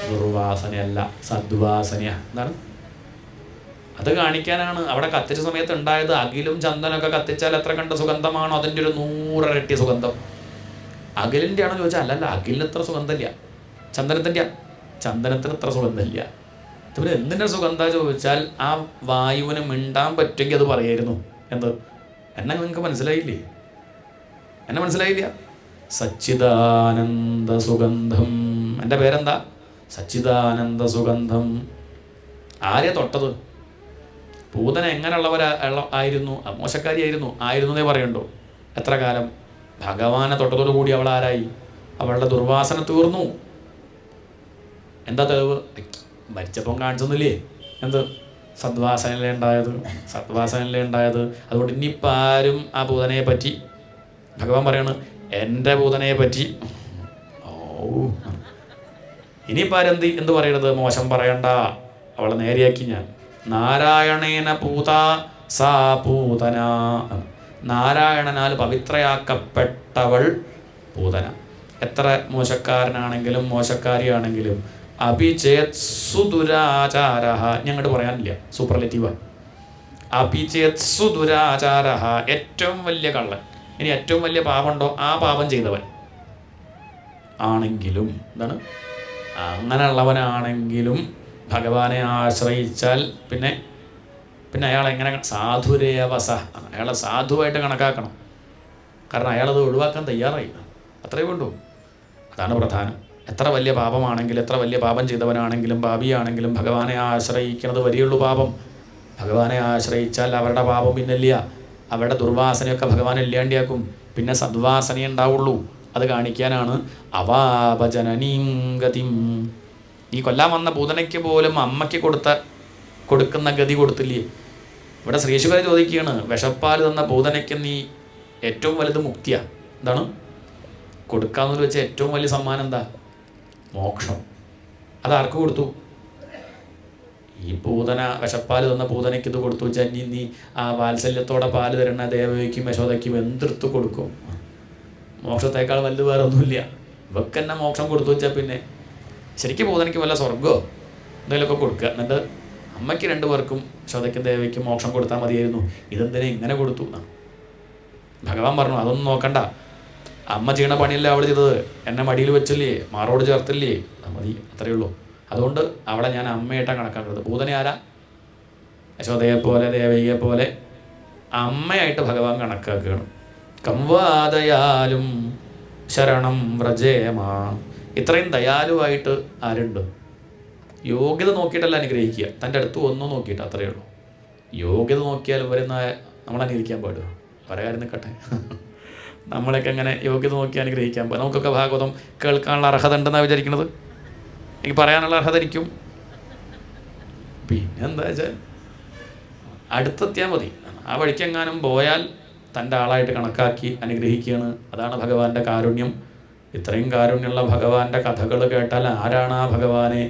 ദുർവാസനയല്ല, സദ്വാസനയാണ്. എന്താണ്? അത് കാണിക്കാനാണ് അവിടെ കത്തിച്ച സമയത്ത് ഉണ്ടായത്. അകിലും ചന്ദനമൊക്കെ കത്തിച്ചാൽ എത്ര കണ്ട് സുഗന്ധമാണോ അതിൻ്റെ ഒരു 100 ഇരട്ടി സുഗന്ധം. അകിലിൻ്റെ ആണോ ചോദിച്ചാൽ അല്ലല്ല, അകിലിന് എത്ര സുഗന്ധമില്ല. ചന്ദനത്തിന് എത്ര സുഗന്ധമില്ല. പിന്നെ എന്തിൻ്റെ സുഗന്ധം ചോദിച്ചാൽ ആ വായുവിന് മിണ്ടാൻ പറ്റുമെങ്കിൽ അത് പറയായിരുന്നു. എന്ത്? എന്നെ നിങ്ങൾക്ക് മനസ്സിലായില്ലേ? എന്നെ മനസ്സിലായില്ല? സച്ചിദാനന്ദ സുഗന്ധം. എൻ്റെ പേരെന്താ? സച്ചിദാനന്ദ സുഗന്ധം. ആരെയാ തൊട്ടത്? പൂതന എങ്ങനെയുള്ളവരായിരുന്നു? മോശക്കാരിയായിരുന്നു. ആയിരുന്നേ പറയണ്ടോ? എത്ര കാലം? ഭഗവാനെ തൊട്ടതോടു കൂടി അവൾ ആരായി? അവളുടെ ദുർവാസന തീർന്നു. എന്താ തെളിവ്? മരിച്ചപ്പം കാണിച്ചൊന്നുമില്ലേ? എന്ത്? സദ്വാസനയിലേ ഉണ്ടായത്. അതുകൊണ്ട് ഇനിയിപ്പോൾ ആരും ആ പൂതനയെ പറ്റി, ഭഗവാൻ പറയാണ് എൻ്റെ പൂതനയെ പറ്റി ഇനിയിപ്പോൾ എന്ത് പറയണത്? മോശം പറയണ്ട, അവളെ നേരെയാക്കി ഞാൻ. നാരായണേന പൂത സാ പൂതന. നാരായണനാൽ പവിത്രയാക്കപ്പെട്ടവൾ പൂതന. എത്ര മോശക്കാരനാണെങ്കിലും മോശക്കാരിയാണെങ്കിലും അഭിചേത് സുദുരാചാര, ഞങ്ങോട്ട് പറയാനില്ല, സൂപ്പർലെറ്റീവാ. അഭിചേത് സുദുരാചാര, ഏറ്റവും വലിയ കള്ളൻ. ഇനി ഏറ്റവും വലിയ പാപമുണ്ടോ? ആ പാപം ചെയ്തവൻ ആണെങ്കിലും, എന്താണ്, അങ്ങനെയുള്ളവനാണെങ്കിലും ഭഗവാനെ ആശ്രയിച്ചാൽ പിന്നെ അയാൾ എങ്ങനെ? സാധുരേവസ, അയാളെ സാധുവായിട്ട് കണക്കാക്കണം. കാരണം അയാളത് ഒഴിവാക്കാൻ തയ്യാറായി. അത്രയേ ഉള്ളൂ. അതാണ് പ്രധാനം. എത്ര വലിയ പാപമാണെങ്കിലും, എത്ര വലിയ പാപം ചെയ്തവനാണെങ്കിലും, പാപിയാണെങ്കിലും ഭഗവാനെ ആശ്രയിക്കുന്നത് വരെയുള്ളൂ പാപം. ഭഗവാനെ ആശ്രയിച്ചാൽ അവരുടെ പാപം പിന്നില്ല. അവരുടെ ദുർവാസനയൊക്കെ ഭഗവാൻ ഇല്ലാണ്ടിയാക്കും. പിന്നെ സദ്വാസന ഉണ്ടാവുള്ളൂ. അത് കാണിക്കാനാണ് അവാപജനനീം ഗതിം. ഈ കൊല്ലാൻ വന്ന പൂതനയ്ക്ക് പോലും അമ്മയ്ക്ക് കൊടുക്കുന്ന ഗതി കൊടുത്തില്ലേ? ഇവിടെ ശ്രീശുഖരെ ചോദിക്കുകയാണ്, വിഷപ്പാൽ തന്ന പൂതനയ്ക്ക് നീ ഏറ്റവും വലുത് മുക്തിയാണ്. എന്താണ് കൊടുക്കാമെന്ന് വെച്ചാൽ ഏറ്റവും വലിയ സമ്മാനം എന്താ? മോക്ഷം. അതാർക്ക് കൊടുത്തു? ഈ പൂതന, വിഷപ്പാൽ തന്ന പൂതനയ്ക്ക് ഇത് കൊടുത്തു വെച്ചാൽ നീ ആ വാത്സല്യത്തോടെ പാല് തരണ ദേവയ്ക്കും യശോദയ്ക്കും എന്തെടുത്ത് കൊടുക്കും? മോക്ഷത്തേക്കാൾ വലുത് വേറെ ഒന്നുമില്ല. ഇവക്ക് തന്നെ മോക്ഷം കൊടുത്തു വെച്ചാൽ പിന്നെ ശരിക്കും പൂതനയ്ക്ക് വല്ല സ്വർഗമോ എന്തെങ്കിലുമൊക്കെ കൊടുക്കുക. എന്നിട്ട് അമ്മയ്ക്ക് 2 പേർക്കും യശോദയ്ക്കും ദേവയ്ക്കും മോക്ഷം കൊടുത്താൽ മതിയായിരുന്നു, ഇതെന്തിനെ ഇങ്ങനെ കൊടുത്തു എന്നാണ്. ഭഗവാൻ പറഞ്ഞു അതൊന്നും നോക്കണ്ട, അമ്മ ചെയ്യണ പണിയല്ല അവൾ ചെയ്തത്, എന്നെ മടിയിൽ വെച്ചില്ലേ, മാറോട് ചേർത്തില്ലേ, അത് മതി, അത്രയേ ഉള്ളൂ. അതുകൊണ്ട് അവളെ ഞാൻ അമ്മയായിട്ടാണ് കണക്കാക്കുന്നത്. പൂതന ആരാ? യശോദയെ പോലെ ദേവയെ പോലെ അമ്മയായിട്ട് ഭഗവാൻ കണക്കാക്കുകയാണ്. കംവാദയാലും ശരണം വ്രജേമ. ഇത്രയും ദയാലുവായിട്ട് ആരുണ്ട്? യോഗ്യത നോക്കിയിട്ടല്ല അനുഗ്രഹിക്കുക, തൻ്റെ അടുത്ത് ഒന്നും നോക്കിയിട്ട്, അത്രയേ ഉള്ളൂ. യോഗ്യത നോക്കിയാൽ വരുന്ന നമ്മൾ അനുഗ്രഹിക്കാൻ പാടുമോ? പറയാനും നിൽക്കട്ടെ. നമ്മളൊക്കെ എങ്ങനെ യോഗ്യത നോക്കി അനുഗ്രഹിക്കാൻ പാടും? നമുക്കൊക്കെ ഭാഗവതം കേൾക്കാനുള്ള അർഹത ഉണ്ടെന്നാണ് വിചാരിക്കുന്നത്. എനിക്ക് പറയാനുള്ള അർഹത എനിക്കും. പിന്നെന്താ വെച്ചാൽ അടുത്തെത്തിയാൽ മതി. ആ വഴിക്കെങ്ങാനും പോയാൽ തൻ്റെ ആളായിട്ട് കണക്കാക്കി അനുഗ്രഹിക്കുകയാണ്. അതാണ് ഭഗവാന്റെ കാരുണ്യം. ഇത്രയും കാരുണ്യമുള്ള ഭഗവാന്റെ കഥകൾ കേട്ടാൽ ആരാണ് ആ ഭഗവാനെ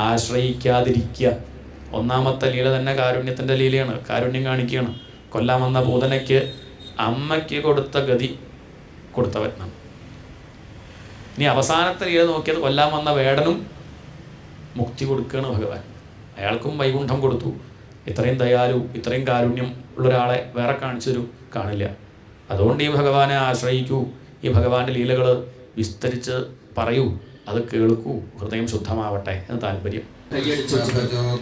ആശ്രയിക്കാതിരിക്കുക? ഒന്നാമത്തെ ലീല തന്നെ കാരുണ്യത്തിൻ്റെ ലീലയാണ്. കാരുണ്യം കാണിക്കുകയാണ്. കൊല്ലാൻ വന്ന പൂതനയ്ക്ക് അമ്മയ്ക്ക് കൊടുത്ത ഗതി കൊടുത്തവൻ. ഇനി അവസാനത്തെ ലീല നോക്കിയത് കൊല്ലാൻ വന്ന വേടനും മുക്തി കൊടുക്കുകയാണ് ഭഗവാൻ. അയാൾക്കും വൈകുണ്ഠം കൊടുത്തു. ഇത്രയും ദയാലു, ഇത്രയും കാരുണ്യം ഉള്ളൊരാളെ വേറെ കാണിച്ചൊരു കാണില്ല. അതുകൊണ്ട് ഈ ഭഗവാനെ ആശ്രയിക്കൂ, ഈ ഭഗവാന്റെ ലീലകൾ വിസ്തരിച്ച് പറയൂ, അത് കേൾക്കൂ, ഹൃദയം ശുദ്ധമാവട്ടെ എന്ന് താല്പര്യം.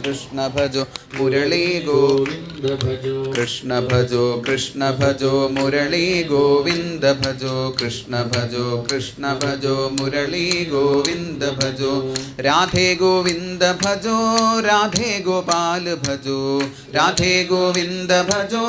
കൃഷ്ണ ഭജോ മുരളീ ഗോവിന്ദ ഭജോ, കൃഷ്ണ ഭജോ കൃഷ്ണ ഭജോ മുരളീ ഗോവിന്ദ ഭജോ, കൃഷ്ണ ഭജോ കൃഷ്ണ ഭജോ മുരളീ ഗോവിന്ദ ഭജോ, രാധേ ഗോവിന്ദ ഭജോ രാധേ ഗോപാൽ ഭജോ, രാധേ ഗോവിന്ദ ഭജോ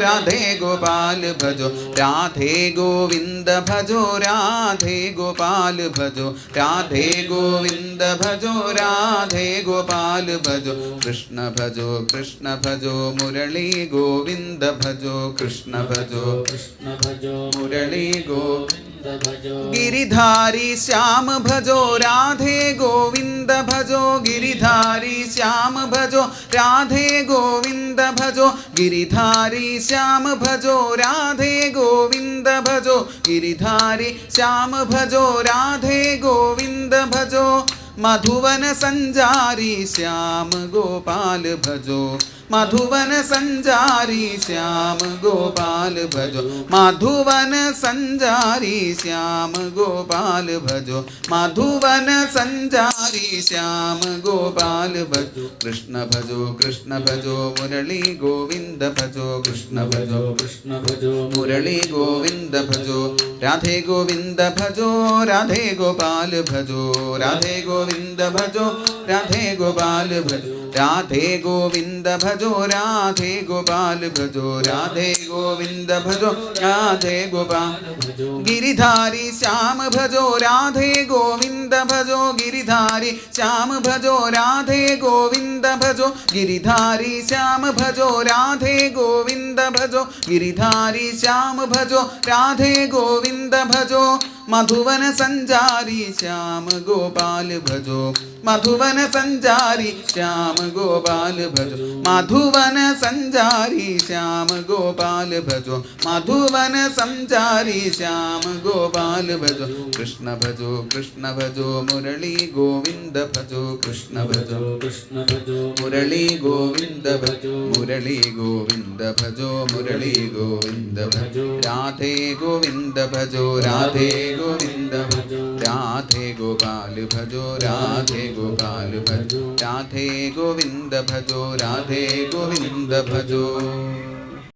രാധേ ഗോപാൽ ഭജോ, രാധേ ഗോവിന്ദ ഭജോ രാധേ ഗോപാൽ ഭജോ, രാധേ ഗോവിന്ദ ഭജോ രാധേ ഗോപാൽ ഭജോ, കൃഷ്ണ ഭജോ കൃഷ്ണ ഭജോ മുരളീ ഗോവിന്ദ ഭജോ, കൃഷ്ണ ഭജോ കൃഷ്ണ ഭജോ മുരളീ ഗോവിന്ദ ഭജോ, ഗിരിധാരി ശ്യാം ഭജോ രാധേ ഗോവിന്ദ ഭജോ, ഗിരിധാരി ശ്യാം ഭജോ രാധേ ഗോവിന്ദ ഭജോ, ഗിരിധാരി ശ്യാം ഭജോ രാധേ ഗോവിന്ദ ഭജോ, ഗിരിധാരി ശ്യാം ഭജോ രാധേ ഗോവിന്ദ ഭജോ, മധുവന സഞ്ചാരി ശ്യാം ഗോപാൽ ഭജോ, മധുവന സഞ്ചാരി ശ്യാം ഗോപാൽ ഭജോ, മധുവന സഞ്ചാരി ശ്യാം ഗോപാൽ ഭജോ, മധുവന സഞ്ചാരി ശ്യാം ഗോപാൽ ഭജോ, കൃഷ്ണ ഭജോ കൃഷ്ണ ഭജോ മുരളീ ഗോവിന്ദ ഭജോ, കൃഷ്ണ ഭജോ കൃഷ്ണ ഭജോ മുരളീ ഗോവിന്ദ ഭജോ, രാധേ ഗോവിന്ദ ഭജോ രാധേ ഗോപാൽ ഭജോ, രാധേ ഗോവിന്ദ ഭജോ രാധേ ഗോപാൽ ഭജോ, രാധേ ഗോവിന്ദ ഭജോ രാധേ ഗോപാൽ ഭജോ, രാധേ ഗോവിന്ദ ഭജോ രാധേ ഗോപാൽ ഭജോ, ഗിരിധാരി ശ്യാം ഭജോ രാധേ ഗോവിന്ദ ഭജോ, ഗിരിധാരി ശ്യാം ഭജോ രാധേ ഗോവിന്ദ ഭജോ, ഗിരിധാരി ശ്യാം ഭജോ രാധേ ഗോവിന്ദ ഭജോ, ഗിരിധാരി ശ്യാം ഭജോ രാധേ ഗോവിന്ദ ഭജോ, മധുവന സഞ്ചാരി ശ്യാം ഗോപാൽ ഭജോ, മധുവന സഞ്ചാരി ശ്യാം ഗോപാൽ ഭജോ, മധുവന സഞ്ചാരി ശ്യാം ഗോപാൽ ഭജോ, മധുവന സഞ്ചാരി ശ്യാം ഗോപാൽ ഭജോ, കൃഷ്ണ ഭജോ കൃഷ്ണ ഭജോ മുരളീ ഗോവിന്ദ ഭജോ, കൃഷ്ണ ഭജോ കൃഷ്ണ ഭജോ മുരളീ ഗോവിന്ദ ഭജോ, മുരളീ ഗോവിന്ദ ഭജോ മുരളീ ഗോവിന്ദ ഭജോ, രാധേ ഗോവിന്ദ ഭജോ രാധേ ഗോവിന്ദ ഭജോ, രാധേ ഗോപാൽ ഭജോ രാധേ ഗോപാൽ ഭജോ, രാധേ ഗോവിന്ദ ഭജോ രാധേ ഗോവിന്ദ ഭജോ.